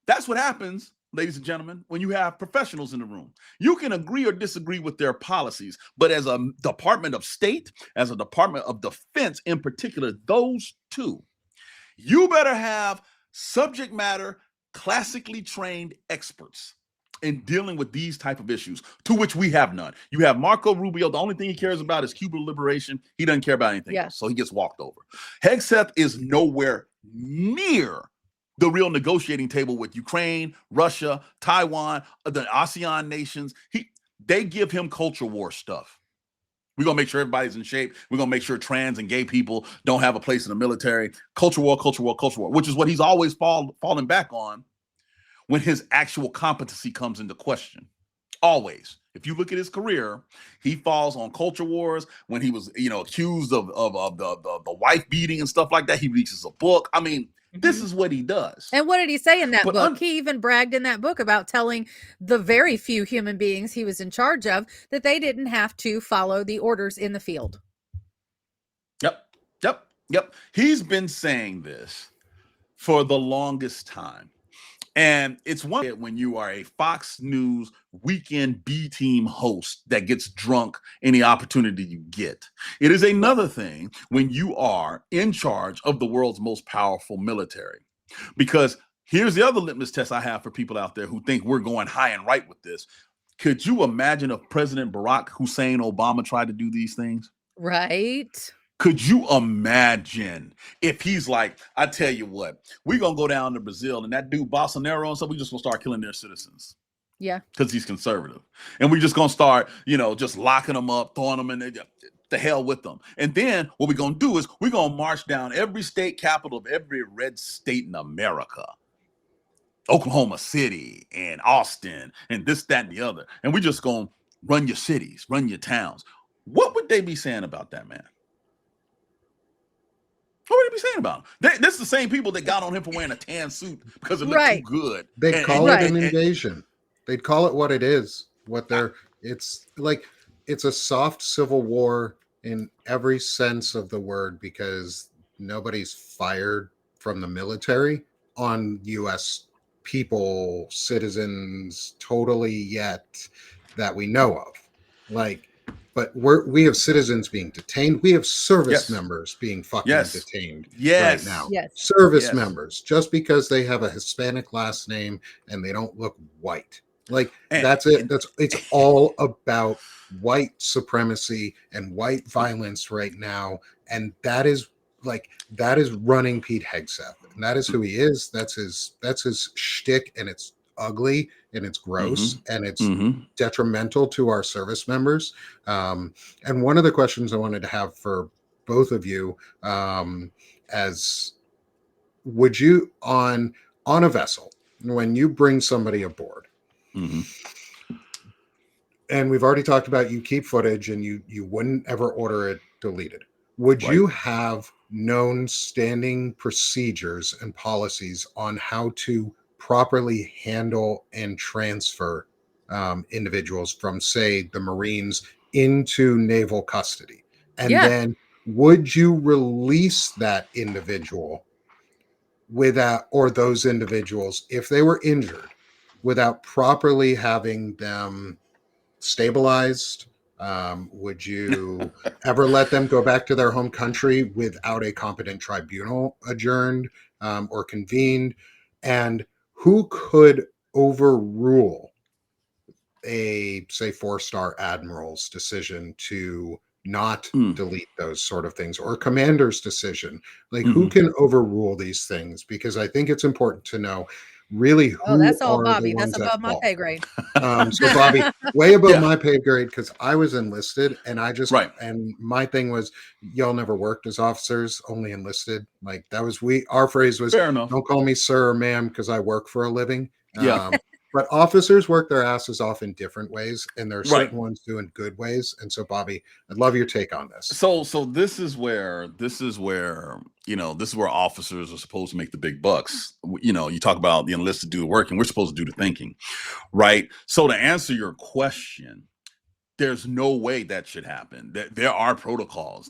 That's what happens, ladies and gentlemen, when you have professionals in the room. You can agree or disagree with their policies, but as a Department of State, as a Department of Defense in particular, those two, you better have subject matter, classically trained experts in dealing with these type of issues, to which we have none. You have Marco Rubio. The only thing he cares about is Cuban liberation. He doesn't care about anything else, so he gets walked over. Hegseth is nowhere near the real negotiating table with Ukraine, Russia, Taiwan, the ASEAN nations. They give him culture war stuff. We're going to make sure everybody's in shape. We're going to make sure trans and gay people don't have a place in the military. Culture war, culture war, culture war, which is what he's always fallen back on when his actual competency comes into question. Always. If you look at his career, he falls on culture wars. When he was, accused of the wife beating and stuff like that, he releases a book. I mean, this is what he does. And what did he say in that book? He even bragged in that book about telling the very few human beings he was in charge of that they didn't have to follow the orders in the field. Yep. He's been saying this for the longest time. And it's one when you are a Fox News weekend B team host that gets drunk any opportunity you get. It is another thing when you are in charge of the world's most powerful military. Because here's the other litmus test I have for people out there who think we're going high and right with this. Could you imagine if President Barack Hussein Obama tried to do these things? Right. Could you imagine if he's like, I tell you what, we're going to go down to Brazil and that dude Bolsonaro and stuff, we just going to start killing their citizens. Yeah. Because he's conservative. And we're just going to start, just locking them up, throwing them in the hell with them. And then what we're going to do is we're going to march down every state capital of every red state in America. Oklahoma City and Austin and this, that, and the other. And we're just going to run your cities, run your towns. What would they be saying about that, man? What would he be saying about him? This is the same people that got on him for wearing a tan suit because it looked too good. They'd call it an invasion. They'd call it what it is. It's like it's a soft civil war in every sense of the word because nobody's fired from the military on U.S. people, citizens, totally yet that we know of. But we have citizens being detained. We have service members being fucking detained right now. Service members, just because they have a Hispanic last name and they don't look white. That's it. It's all about white supremacy and white violence right now. And that is running Pete Hegseth. And that is who he is. That's his shtick, and it's ugly and it's gross and it's detrimental to our service members. And one of the questions I wanted to have for both of you, as would you on a vessel, when you bring somebody aboard, and we've already talked about you keep footage and you wouldn't ever order it deleted. Would you have known standing procedures and policies on how to properly handle and transfer individuals from, say, the Marines into naval custody? And Yeah. then would you release that individual without, or those individuals, if they were injured, without properly having them stabilized? Would you ever let them go back to their home country without a competent tribunal adjourned or convened? And who could overrule a, say, four-star admiral's decision to not Mm. delete those sort of things, or a commander's decision? Like, who Mhm. can overrule these things? Because I think it's important to know really Oh, who that's all are the Bobby. That's ones at above my fault. pay grade. So Bobby, way above Yeah. my pay grade, because I was enlisted, and Right. and my thing was, y'all never worked as officers, only enlisted. Like, that was, our phrase was, Fair enough. don't call me sir or ma'am because I work for a living. Yeah. But officers work their asses off in different ways, and there are Right. certain ones doing good ways. And so, Bobby, I'd love your take on this. So this is where this is where officers are supposed to make the big bucks. You talk about the enlisted do the work, and we're supposed to do the thinking, right? So to answer your question, there's no way that should happen. There are protocols.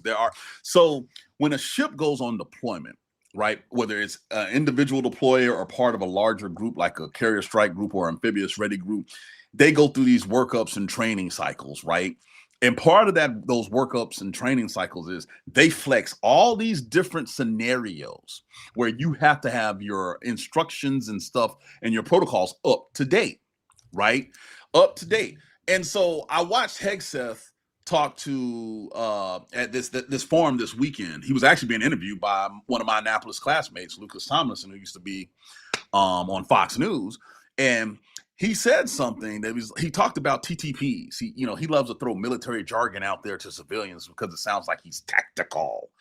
So when a ship goes on deployment, right, whether it's an individual deployer or part of a larger group like a carrier strike group or amphibious ready group, they go through these workups and training cycles, right? And part of those workups and training cycles is they flex all these different scenarios where you have to have your instructions and stuff and your protocols up to date, right? Up to date. And so I watched Hegseth talk to at this forum this weekend. He was actually being interviewed by one of my Annapolis classmates, Lucas Tomlinson, who used to be on Fox News, and he said something he talked about TTPs. He loves to throw military jargon out there to civilians because it sounds like he's tactical,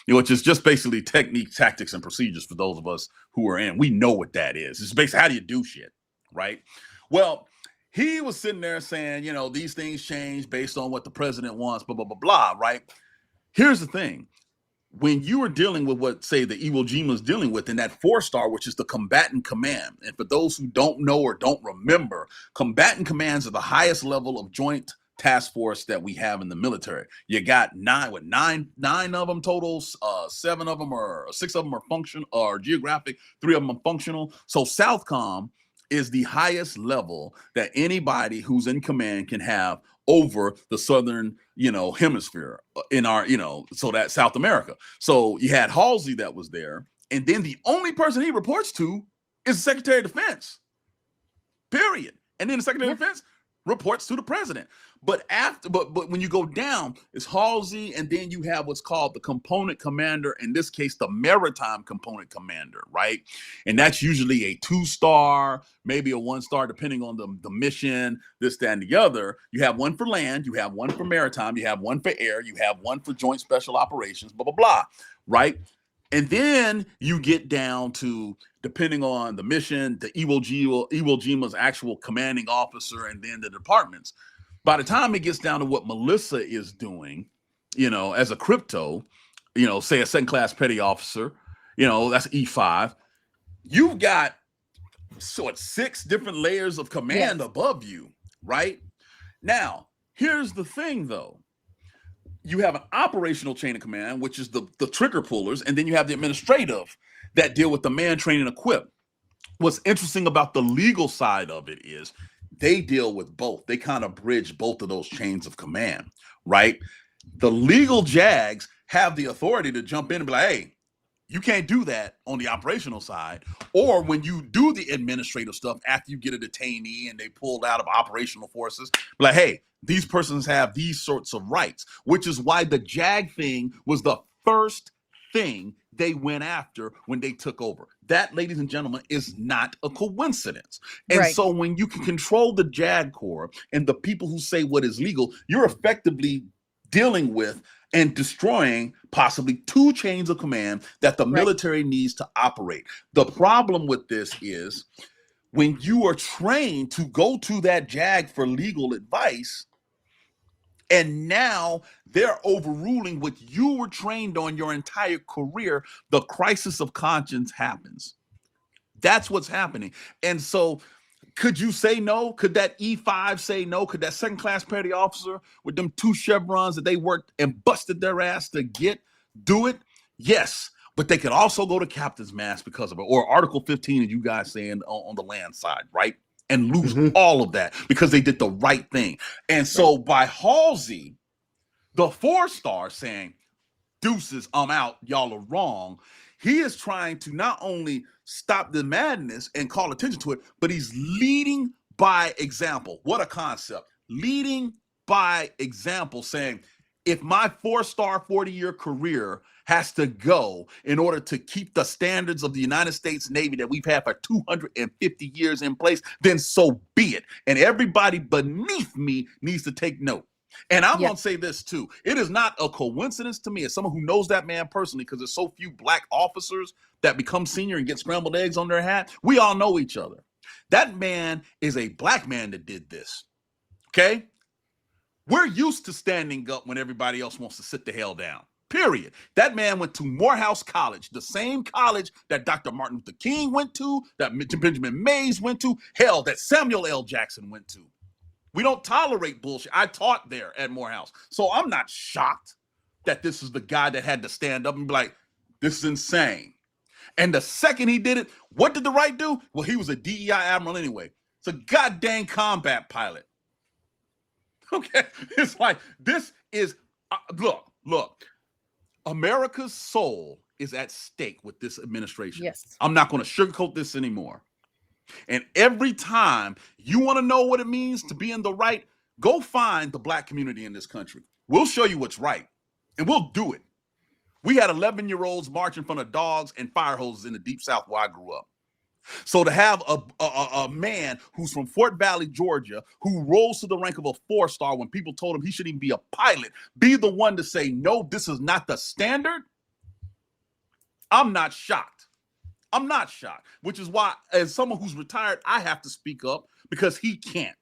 which is just basically technique, tactics, and procedures for those of us who are in. We know what that is. It's basically how do you do shit, right? Well, he was sitting there saying, these things change based on what the president wants, blah, blah, blah, blah, right? Here's the thing. When you are dealing with what, say, the Iwo Jima is dealing with in that 4-star, which is the combatant command. And for those who don't know or don't remember, combatant commands are the highest level of joint task force that we have in the military. You got nine of them total, 7 of them or 6 of them are functional or geographic, 3 of them are functional. So Southcom is the highest level that anybody who's in command can have over the southern, hemisphere in our, so that South America. So you had Halsey that was there, and then the only person he reports to is the Secretary of Defense. Period. And then the Secretary of Defense reports to the president. But when you go down, it's Halsey, and then you have what's called the component commander, in this case, the maritime component commander, right? And that's usually a 2-star, maybe a 1-star, depending on the mission, this, that, and the other. You have one for land, you have one for maritime, you have one for air, you have one for joint special operations, blah, blah, blah, right? And then you get down to, depending on the mission, the Iwo Jima's actual commanding officer, and then the departments. By the time it gets down to what Melissa is doing, as a crypto, say a second-class petty officer, that's E5. You've got 6 different layers of command above you, right? Now, here's the thing, though. You have an operational chain of command, which is the trigger pullers, and then you have the administrative that deal with the man, train, and equip. What's interesting about the legal side of it is they deal with both. They kind of bridge both of those chains of command, right? The legal JAGs have the authority to jump in and be like, hey, you can't do that on the operational side. Or when you do the administrative stuff after you get a detainee and they pulled out of operational forces, be like, hey, these persons have these sorts of rights, which is why the JAG thing was the first thing they went after when they took over. That, ladies and gentlemen, is not a coincidence. And so when you can control the JAG Corps and the people who say what is legal, you're effectively dealing with and destroying possibly 2 chains of command that the military needs to operate. The problem with this is when you are trained to go to that JAG for legal advice, and now they're overruling what you were trained on your entire career, the crisis of conscience happens. That's what's happening. And so could you say no? Could that E5 say no? Could that second class petty officer with them 2 chevrons that they worked and busted their ass to get do it? Yes. But they could also go to captain's mask because of it, or Article 15, as you guys saying on the land side, right? And lose all of that because they did the right thing. And so by Halsey, the 4-star saying, deuces, I'm out, y'all are wrong, he is trying to not only stop the madness and call attention to it, but he's leading by example. What a concept. Leading by example, saying, if my 4-star 40-year career has to go in order to keep the standards of the United States Navy that we've had for 250 years in place, then so be it. And everybody beneath me needs to take note. And I'm going to say this too. It is not a coincidence to me, as someone who knows that man personally, because there's so few black officers that become senior and get scrambled eggs on their hat. We all know each other. That man is a black man that did this. Okay? We're used to standing up when everybody else wants to sit the hell down. Period. That man went to Morehouse College, the same college that Dr. Martin Luther King went to, that Benjamin Mays went to, hell, that Samuel L. Jackson went to. We don't tolerate bullshit. I taught there at Morehouse. So I'm not shocked that this is the guy that had to stand up and be like, this is insane. And the second he did it, what did the right do? Well, he was a DEI admiral anyway. It's a goddamn combat pilot. Okay? It's like, this is, look, America's soul is at stake with this administration. Yes. I'm not going to sugarcoat this anymore. And every time you want to know what it means to be in the right, go find the black community in this country. We'll show you what's right, and we'll do it. We had 11-year-olds march in front of dogs and fire hoses in the Deep South where I grew up. So to have a man who's from Fort Valley, Georgia, who rose to the rank of a 4-star when people told him he shouldn't even be a pilot, be the one to say, no, this is not the standard, I'm not shocked. I'm not shocked, which is why, as someone who's retired, I have to speak up because he can't.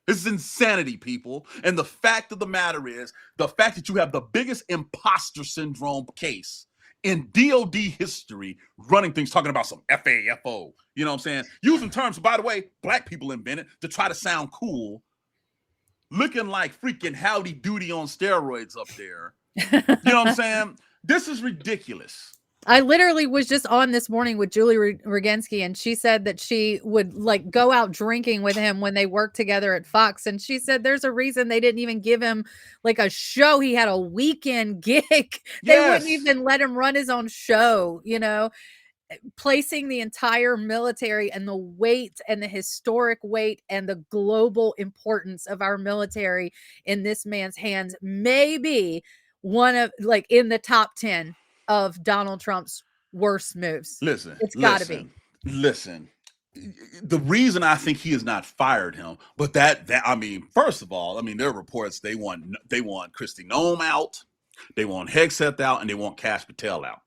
This is insanity, people. And the fact of the matter is, the fact that you have the biggest imposter syndrome case in DOD history running things, talking about some FAFO, you know what I'm saying? Using terms, by the way, black people invented to try to sound cool, looking like freaking Howdy Doody on steroids up there. You know what I'm saying? This is ridiculous. I literally was just on this morning with Julie Regensky, and she said that she would like go out drinking with him when they worked together at Fox. And she said there's a reason they didn't even give him like a show. He had a weekend gig. They wouldn't even let him run his own show, you know, placing the entire military and the weight and the historic weight and the global importance of our military in this man's hands, maybe one of like in the top 10 of Donald Trump's worst moves. Listen, it's got to be. Listen, the reason I think he has not fired him, but that I mean, first of all, I mean, there are reports they want Kristi Noem out, they want Hegseth out, and they want Kash Patel out.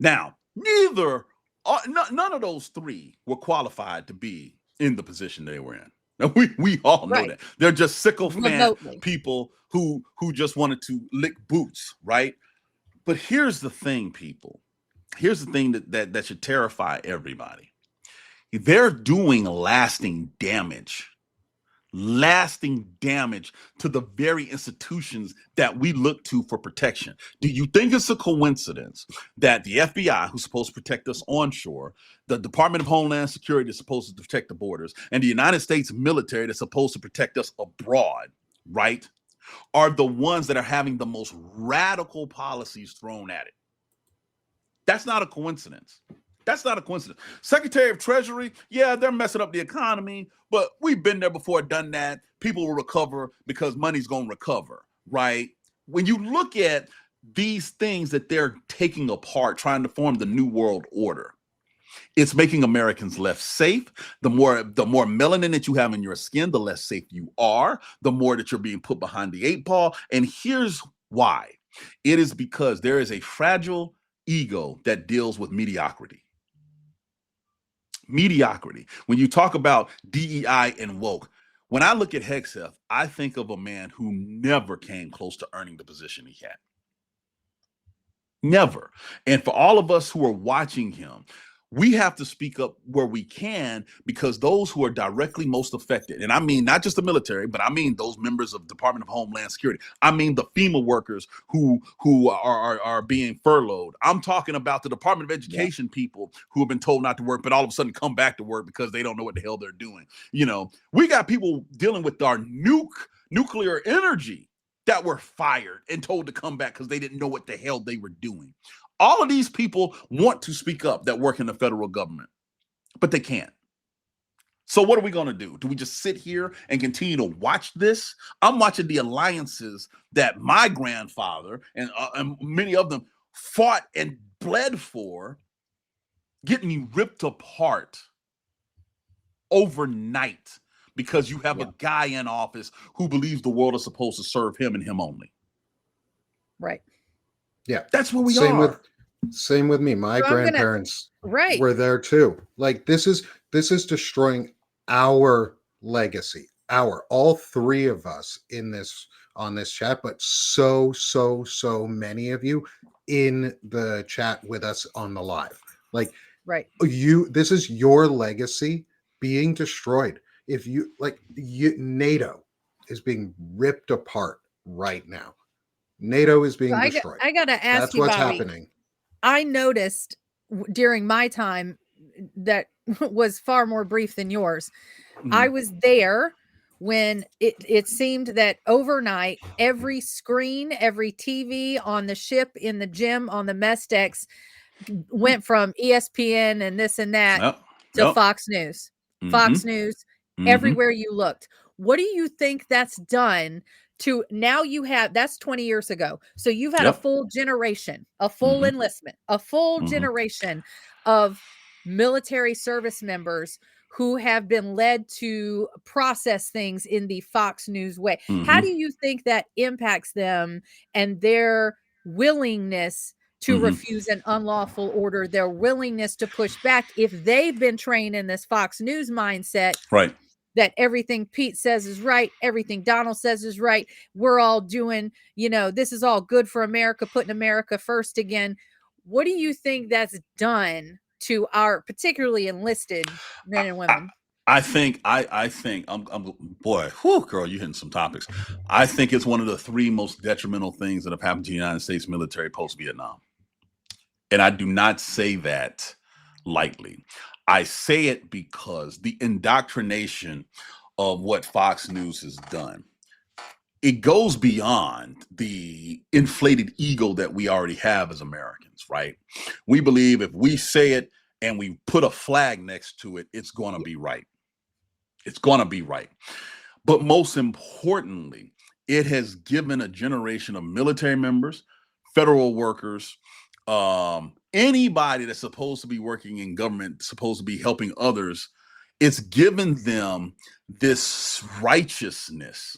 Now, none of those three were qualified to be in the position they were in. Now, we all know that. They're just sycophant people who just wanted to lick boots, right? But here's the thing, people. Here's the thing that should terrify everybody. They're doing lasting damage to the very institutions that we look to for protection. Do you think it's a coincidence that the FBI, who's supposed to protect us onshore, the Department of Homeland Security is supposed to protect the borders, and the United States military that's supposed to protect us abroad, right, are the ones that are having the most radical policies thrown at it? That's not a coincidence. That's not a coincidence. Secretary of Treasury, yeah, they're messing up the economy, but we've been there before, done that. People will recover because money's going to recover, right? When you look at these things that they're taking apart, trying to form the new world order, it's making Americans less safe. The more melanin that you have in your skin, the less safe you are, the more that you're being put behind the 8 ball. And here's why. It is because there is a fragile ego that deals with mediocrity. Mediocrity. When you talk about DEI and woke, when I look at Hegseth, I think of a man who never came close to earning the position he had. Never. And for all of us who are watching him, we have to speak up where we can, because those who are directly most affected, and I mean not just the military, but I mean those members of Department of Homeland Security. I mean the FEMA workers who are being furloughed. I'm talking about the Department of Education people who have been told not to work, but all of a sudden come back to work because they don't know what the hell they're doing. You know, we got people dealing with our nuclear energy that were fired and told to come back because they didn't know what the hell they were doing. All of these people want to speak up that work in the federal government, but they can't. So what are we going to do? Do we just sit here and continue to watch this? I'm watching the alliances that my grandfather and many of them fought and bled for getting ripped apart overnight because you have a guy in office who believes the world is supposed to serve him and him only. Right. Yeah. That's where we are. Same with me. My grandparents were there too. Like this is destroying our legacy. All three of us on this chat, but so many of you in the chat with us on the live. Like this is your legacy being destroyed. If you NATO is being ripped apart right now. NATO is being destroyed. I got to ask you, what's Bobby, happening. I noticed during my time that was far more brief than yours. I was there when it seemed that overnight, every screen, every TV on the ship, in the gym, on the mess decks went from ESPN and this and that to Fox News. Fox News, everywhere you looked. What do you think that's done to now? You have, that's 20 years ago. So you've had a full generation, a full enlistment, a full generation of military service members who have been led to process things in the Fox News way. How do you think that impacts them and their willingness to refuse an unlawful order, their willingness to push back if they've been trained in this Fox News mindset? Right. That everything Pete says is right, everything Donald says is right. We're all doing, this is all good for America, putting America first again. What do you think that's done to our particularly enlisted men and women? I think I'm boy, whew, girl, you're hitting some topics. I think it's one of the three most detrimental things that have happened to the United States military post-Vietnam. And I do not say that lightly. I say it because the indoctrination of what Fox News has done, it goes beyond the inflated ego that we already have as Americans, right? We believe if we say it and we put a flag next to it, it's going to be right. It's going to be right. But most importantly, it has given a generation of military members, federal workers, anybody that's supposed to be working in government, supposed to be helping others, it's given them this righteousness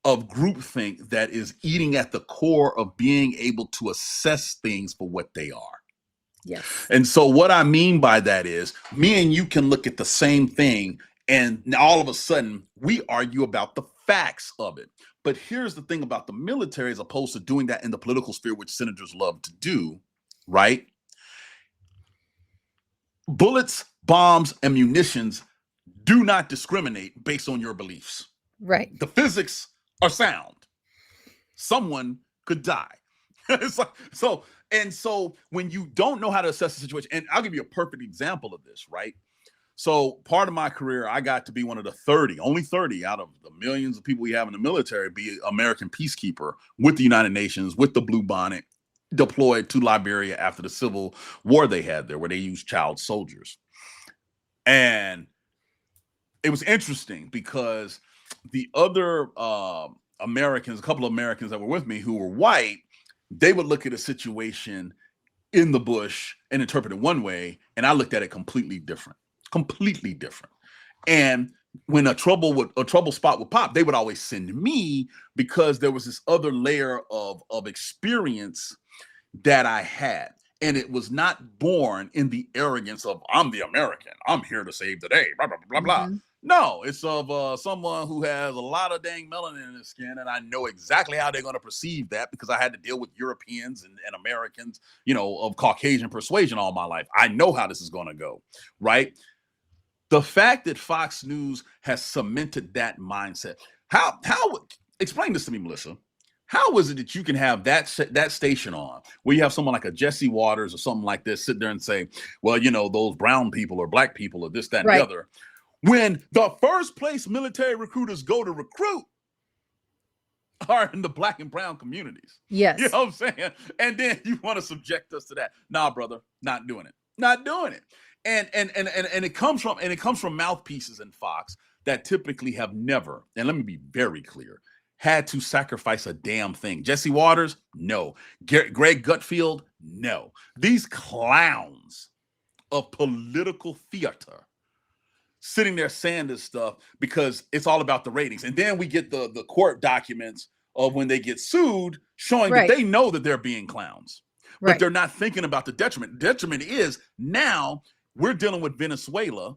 of groupthink that is eating at the core of being able to assess things for what they are. Yes. And so what I mean by that is me and you can look at the same thing and all of a sudden we argue about the facts of it. But here's the thing about the military, as opposed to doing that in the political sphere, which senators love to do, right? Bullets, bombs, and munitions do not discriminate based on your beliefs. Right. The physics are sound. Someone could die. It's like, so when you don't know how to assess the situation, and I'll give you a perfect example of this, right? So part of my career, I got to be one of the only 30 out of the millions of people we have in the military, be an American peacekeeper with the United Nations, with the Blue Bonnet, deployed to Liberia after the civil war they had there, where they used child soldiers. And it was interesting because the other Americans, a couple of Americans that were with me who were white, they would look at a situation in the bush and interpret it one way, and I looked at it completely different. And when a trouble spot would pop, they would always send me because there was this other layer of experience that I had. And it was not born in the arrogance of, I'm the American, I'm here to save the day, blah, blah, blah, blah. No, it's of someone who has a lot of dang melanin in his skin, and I know exactly how they're going to perceive that because I had to deal with Europeans and Americans, of Caucasian persuasion all my life. I know how this is going to go, right? The fact that Fox News has cemented that mindset. How explain this to me, Melissa? How is it that you can have that station on where you have someone like a Jesse Waters or something like this sit there and say, well, those brown people or black people or this, that, and the other, when the first place military recruiters go to recruit are in the black and brown communities? Yes. You know what I'm saying? And then you want to subject us to that. Nah, brother, not doing it. Not doing it. And it comes from mouthpieces in Fox that typically have never, and let me be very clear, had to sacrifice a damn thing. Jesse Waters, no. Greg Gutfield, no. These clowns of political theater sitting there saying this stuff because it's all about the ratings. And then we get the court documents of when they get sued showing that they know that they're being clowns. But they're not thinking about the detriment. The detriment is now we're dealing with Venezuela,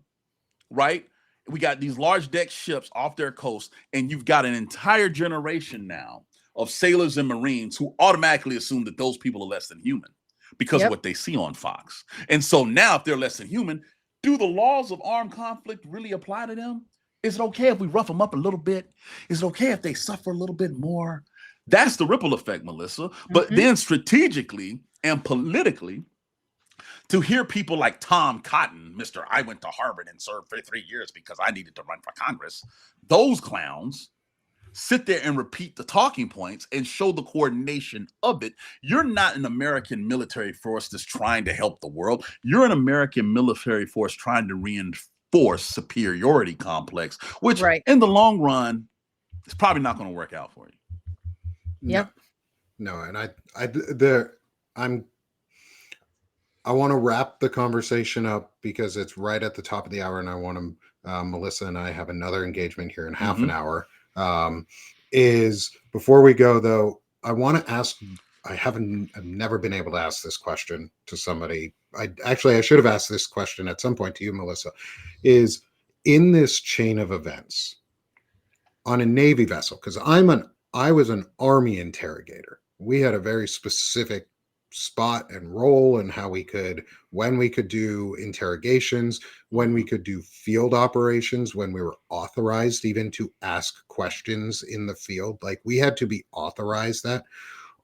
right? We got these large deck ships off their coast, and you've got an entire generation now of sailors and Marines who automatically assume that those people are less than human because of what they see on Fox. And so now if they're less than human, do the laws of armed conflict really apply to them? Is it okay if we rough them up a little bit? Is it okay if they suffer a little bit more? That's the ripple effect, Melissa. But then strategically and politically, to hear people like Tom Cotton, Mr. I went to Harvard and served for 3 years because I needed to run for Congress, those clowns sit there and repeat the talking points and show the coordination of it. You're not an American military force that's trying to help the world. You're an American military force trying to reinforce superiority complex, which in the long run is probably not going to work out for you. Yep. No, and I want to wrap the conversation up because it's right at the top of the hour, and I want to, Melissa and I have another engagement here in half an hour. Is before we go though, I want to ask. I've never been able to ask this question to somebody. I should have asked this question at some point to you, Melissa. Is in this chain of events on a Navy vessel, because I was an Army interrogator. We had a very specific spot and role and when we could do interrogations, when we could do field operations, when we were authorized even to ask questions in the field. Like we had to be authorized that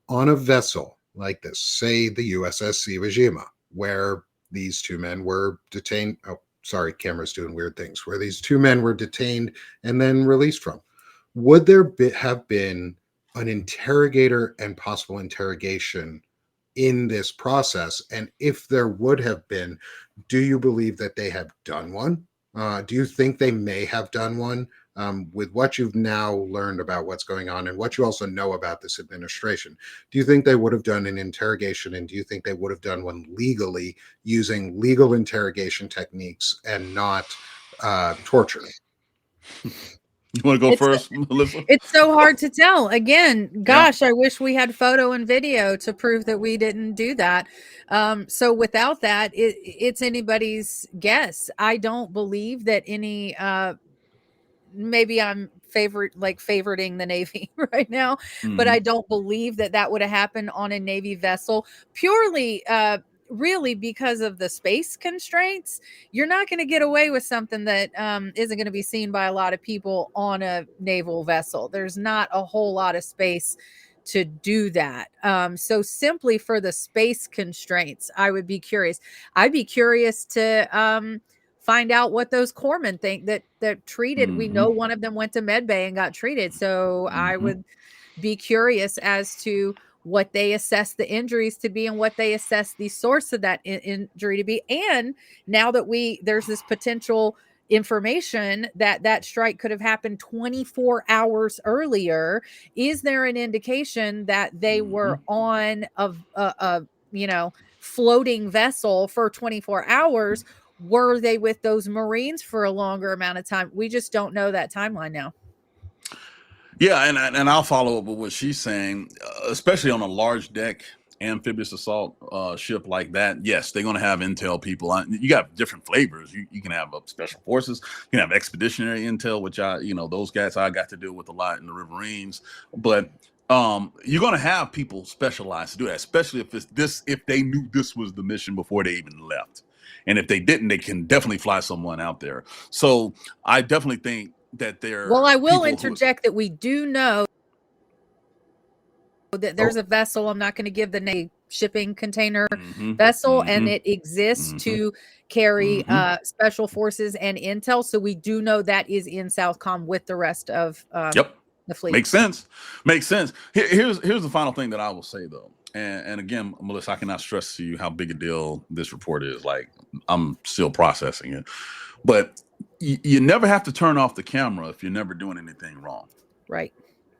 on a vessel like this, say the USS Iwo Jima, where these two men were detained. Oh, sorry, camera's doing weird things. Where these two men were detained and then released from. Would there have been an interrogator and possible interrogation in this process? And if there would have been, do you believe that they have done one? Do you think they may have done one with what you've now learned about what's going on and what you also know about this administration? Do you think they would have done an interrogation, and do you think they would have done one legally using legal interrogation techniques and not torture? You want to go first, Melissa? It's so hard to tell. Again, gosh, I wish we had photo and video to prove that we didn't do that. So without that, it's anybody's guess. I don't believe that any, maybe I'm favoriting the Navy right now, but I don't believe that would have happened on a Navy vessel purely, really because of the space constraints. You're not going to get away with something that isn't going to be seen by a lot of people on a naval vessel. There's not a whole lot of space to do that. So simply for the space constraints, I would be curious. I'd be curious to find out what those corpsmen think that treated. We know one of them went to med bay and got treated. So I would be curious as to what they assess the injuries to be and what they assess the source of that injury to be. And now that there's this potential information that strike could have happened 24 hours earlier, is there an indication that they were on a floating vessel for 24 hours? Were they with those Marines for a longer amount of time? We just don't know that timeline now. Yeah, and I'll follow up with what she's saying, especially on a large deck amphibious assault ship like that, yes, they're going to have intel people. You got different flavors. You can have special forces, you can have expeditionary intel, which those guys I got to deal with a lot in the Riverines. But you're going to have people specialized to do that, especially if they knew this was the mission before they even left. And if they didn't, they can definitely fly someone out there. So I definitely think that there. Well, I will interject that we do know that there's a vessel. I'm not going to give the name, shipping container vessel, and it exists to carry special forces and intel. So we do know that is in Southcom with the rest of the fleet. Makes sense. Here's the final thing that I will say, though. And again, Melissa, I cannot stress to you how big a deal this report is. Like, I'm still processing it. But you never have to turn off the camera if you're never doing anything wrong. Right.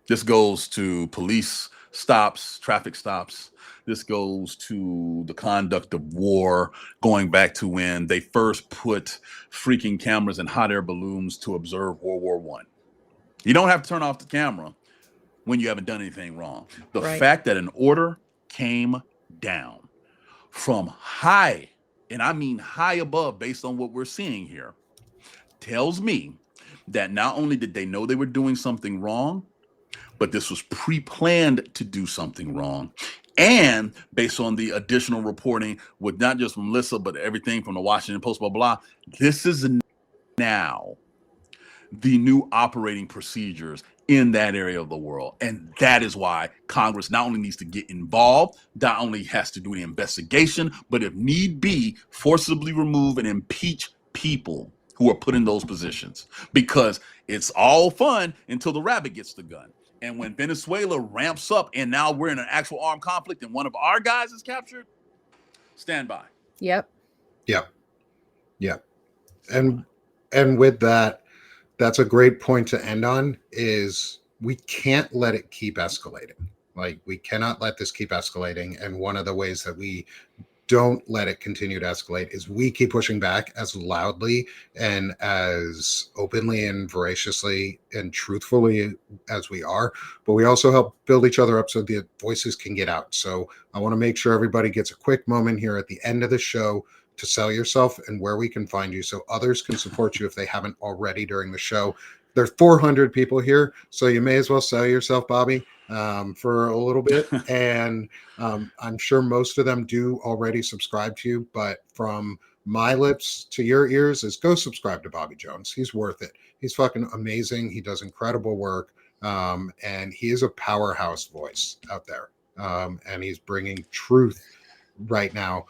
This goes to police stops, traffic stops. This goes to the conduct of war, going back to when they first put freaking cameras in hot air balloons to observe World War I. You don't have to turn off the camera when you haven't done anything wrong. The fact that an order came down from high, and I mean high above based on what we're seeing here, tells me that not only did they know they were doing something wrong, but this was pre-planned to do something wrong. And based on the additional reporting with not just Melissa, but everything from the Washington Post, blah, blah, this is now the new operating procedures in that area of the world. And that is why Congress not only needs to get involved, not only has to do an investigation, but if need be, forcibly remove and impeach people who are put in those positions. Because it's all fun until the rabbit gets the gun. And when Venezuela ramps up and now we're in an actual armed conflict and one of our guys is captured, stand by. Yep. And with that, that's a great point to end on, is we can't let it keep escalating. Like, we cannot let this keep escalating. And one of the ways that we don't let it continue to escalate is we keep pushing back as loudly and as openly and voraciously and truthfully as we are, but we also help build each other up so the voices can get out. So I want to make sure everybody gets a quick moment here at the end of the show to sell yourself and where we can find you so others can support you if they haven't already during the show. There's 400 people here, so you may as well sell yourself, Bobby, for a little bit. And I'm sure most of them do already subscribe to you, but from my lips to your ears is go subscribe to Bobby Jones. He's worth it. He's fucking amazing. He does incredible work. And he is a powerhouse voice out there. And he's bringing truth right now.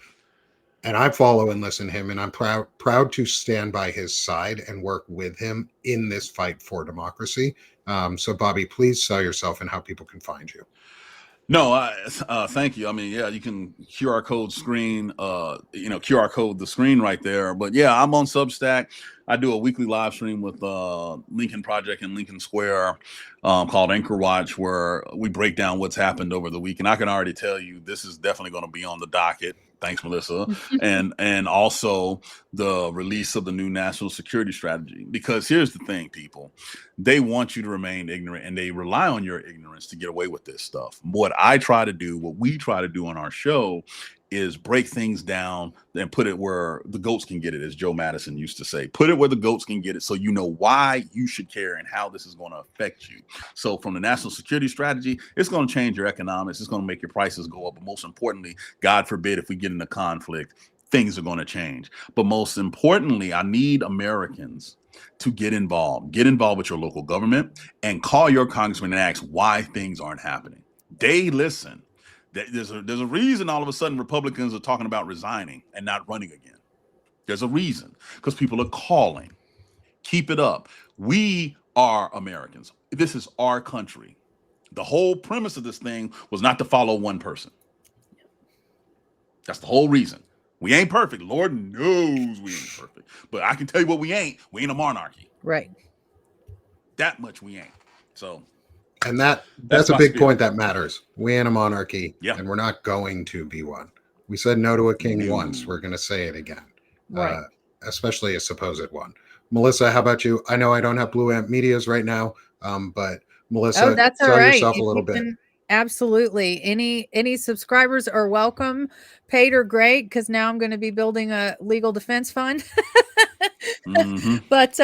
And I follow and listen to him, and I'm proud to stand by his side and work with him in this fight for democracy. So, Bobby, please sell yourself and how people can find you. No, thank you. I mean, yeah, you can QR code screen, QR code the screen right there. But yeah, I'm on Substack. I do a weekly live stream with Lincoln Project in Lincoln Square called Anchor Watch, where we break down what's happened over the week. And I can already tell you this is definitely going to be on the docket. Thanks, Melissa. and also the release of the new national security strategy. Because here's the thing, people. They want you to remain ignorant, and they rely on your ignorance to get away with this stuff. What we try to do on our show is break things down and put it where the goats can get it, as Joe Madison used to say. Put it where the goats can get it so you know why you should care and how this is going to affect you. So from the national security strategy, it's going to change your economics. It's going to make your prices go up. But most importantly, God forbid, if we get into conflict, things are going to change. But most importantly, I need Americans to get involved with your local government and call your congressman and ask why things aren't happening. They listen. There's a reason all of a sudden Republicans are talking about resigning and not running again. There's a reason, because people are calling. Keep it up. We are Americans. This is our country. The whole premise of this thing was not to follow one person. That's the whole reason. We ain't perfect. Lord knows we ain't perfect. But I can tell you what we ain't. We ain't a monarchy. Right. That much we ain't. So. And that's a big point that matters. We ain't a monarchy, and we're not going to be one. We said no to a king once. We're going to say it again, right. Especially a supposed one. Melissa, how about you? I know I don't have Blue Amp Medias right now, but Melissa, that's sell all right. yourself a little bit. Absolutely. Any subscribers are welcome. Paid or great, because now I'm going to be building a legal defense fund. But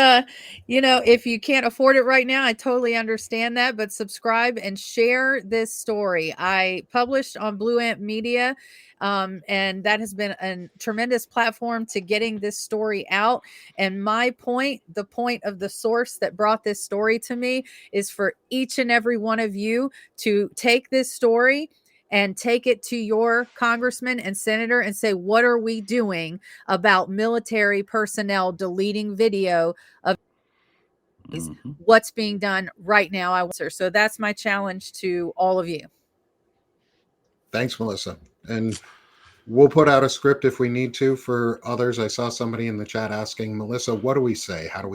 if you can't afford it right now, I totally understand that. But subscribe and share this story. I published on Blue Ant Media, and that has been a tremendous platform to getting this story out. And my point, the point of the source that brought this story to me, is for each and every one of you to take this story and take it to your congressman and senator and say, what are we doing about military personnel deleting video of what's being done right now? So that's my challenge to all of you. Thanks, Melissa. And we'll put out a script if we need to for others. I saw somebody in the chat asking, Melissa, what do we say? How do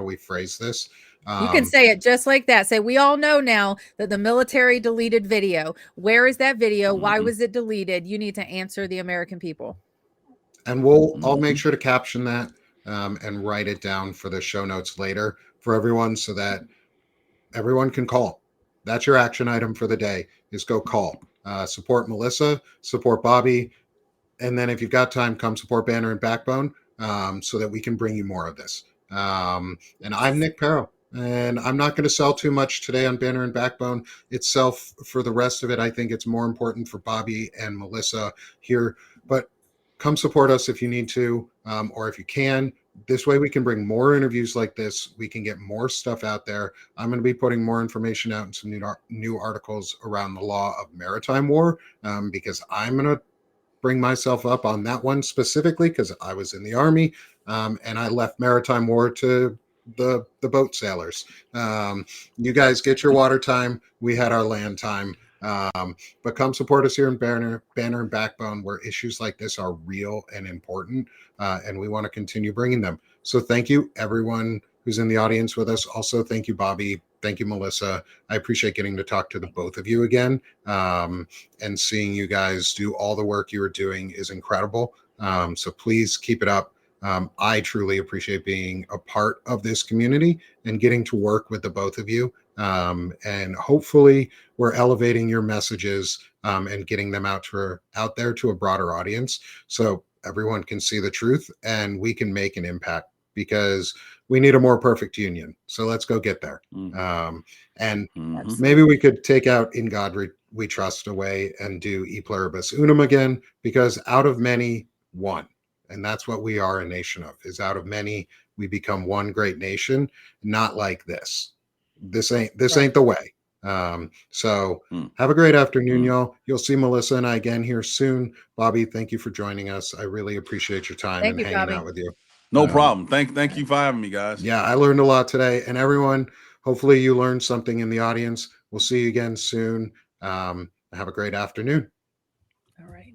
we phrase this? You can say it just like that. Say, we all know now that the military deleted video. Where is that video? Why was it deleted? You need to answer the American people. And I'll make sure to caption that and write it down for the show notes later for everyone so that everyone can call. That's your action item for the day, is go call. Support Melissa, support Bobby, and then if you've got time, come support Banner and Backbone so that we can bring you more of this. And I'm Nick Perro, and I'm not going to sell too much today on Banner and Backbone itself. For the rest of it, I think it's more important for Bobby and Melissa here. But come support us if you need to, or if you can. This way we can bring more interviews like this. We can get more stuff out there. I'm going to be putting more information out in some new articles around the law of maritime war because I'm going to bring myself up on that one specifically because I was in the Army and I left maritime war to the boat sailors. You guys get your water time. We had our land time. But come support us here in Banner and Backbone, where issues like this are real and important, and we want to continue bringing them. So thank you, everyone who's in the audience with us. Also, thank you, Bobby. Thank you, Melissa. I appreciate getting to talk to the both of you again, and seeing you guys do all the work you are doing is incredible. So please keep it up. I truly appreciate being a part of this community and getting to work with the both of you. And hopefully we're elevating your messages and getting them out there to a broader audience so everyone can see the truth and we can make an impact, because we need a more perfect union. So let's go get there. And maybe we could take out In God We Trust away and do E Pluribus Unum again, because out of many, one. And that's what we are a nation of, is out of many, we become one great nation, not like this. This ain't the way. So have a great afternoon, y'all. You'll see Melissa and I again here soon. Bobby, thank you for joining us. I really appreciate your time and hanging out with you. No problem. Thank you for having me, guys. Yeah, I learned a lot today. And everyone, hopefully you learned something in the audience. We'll see you again soon. Have a great afternoon. All right.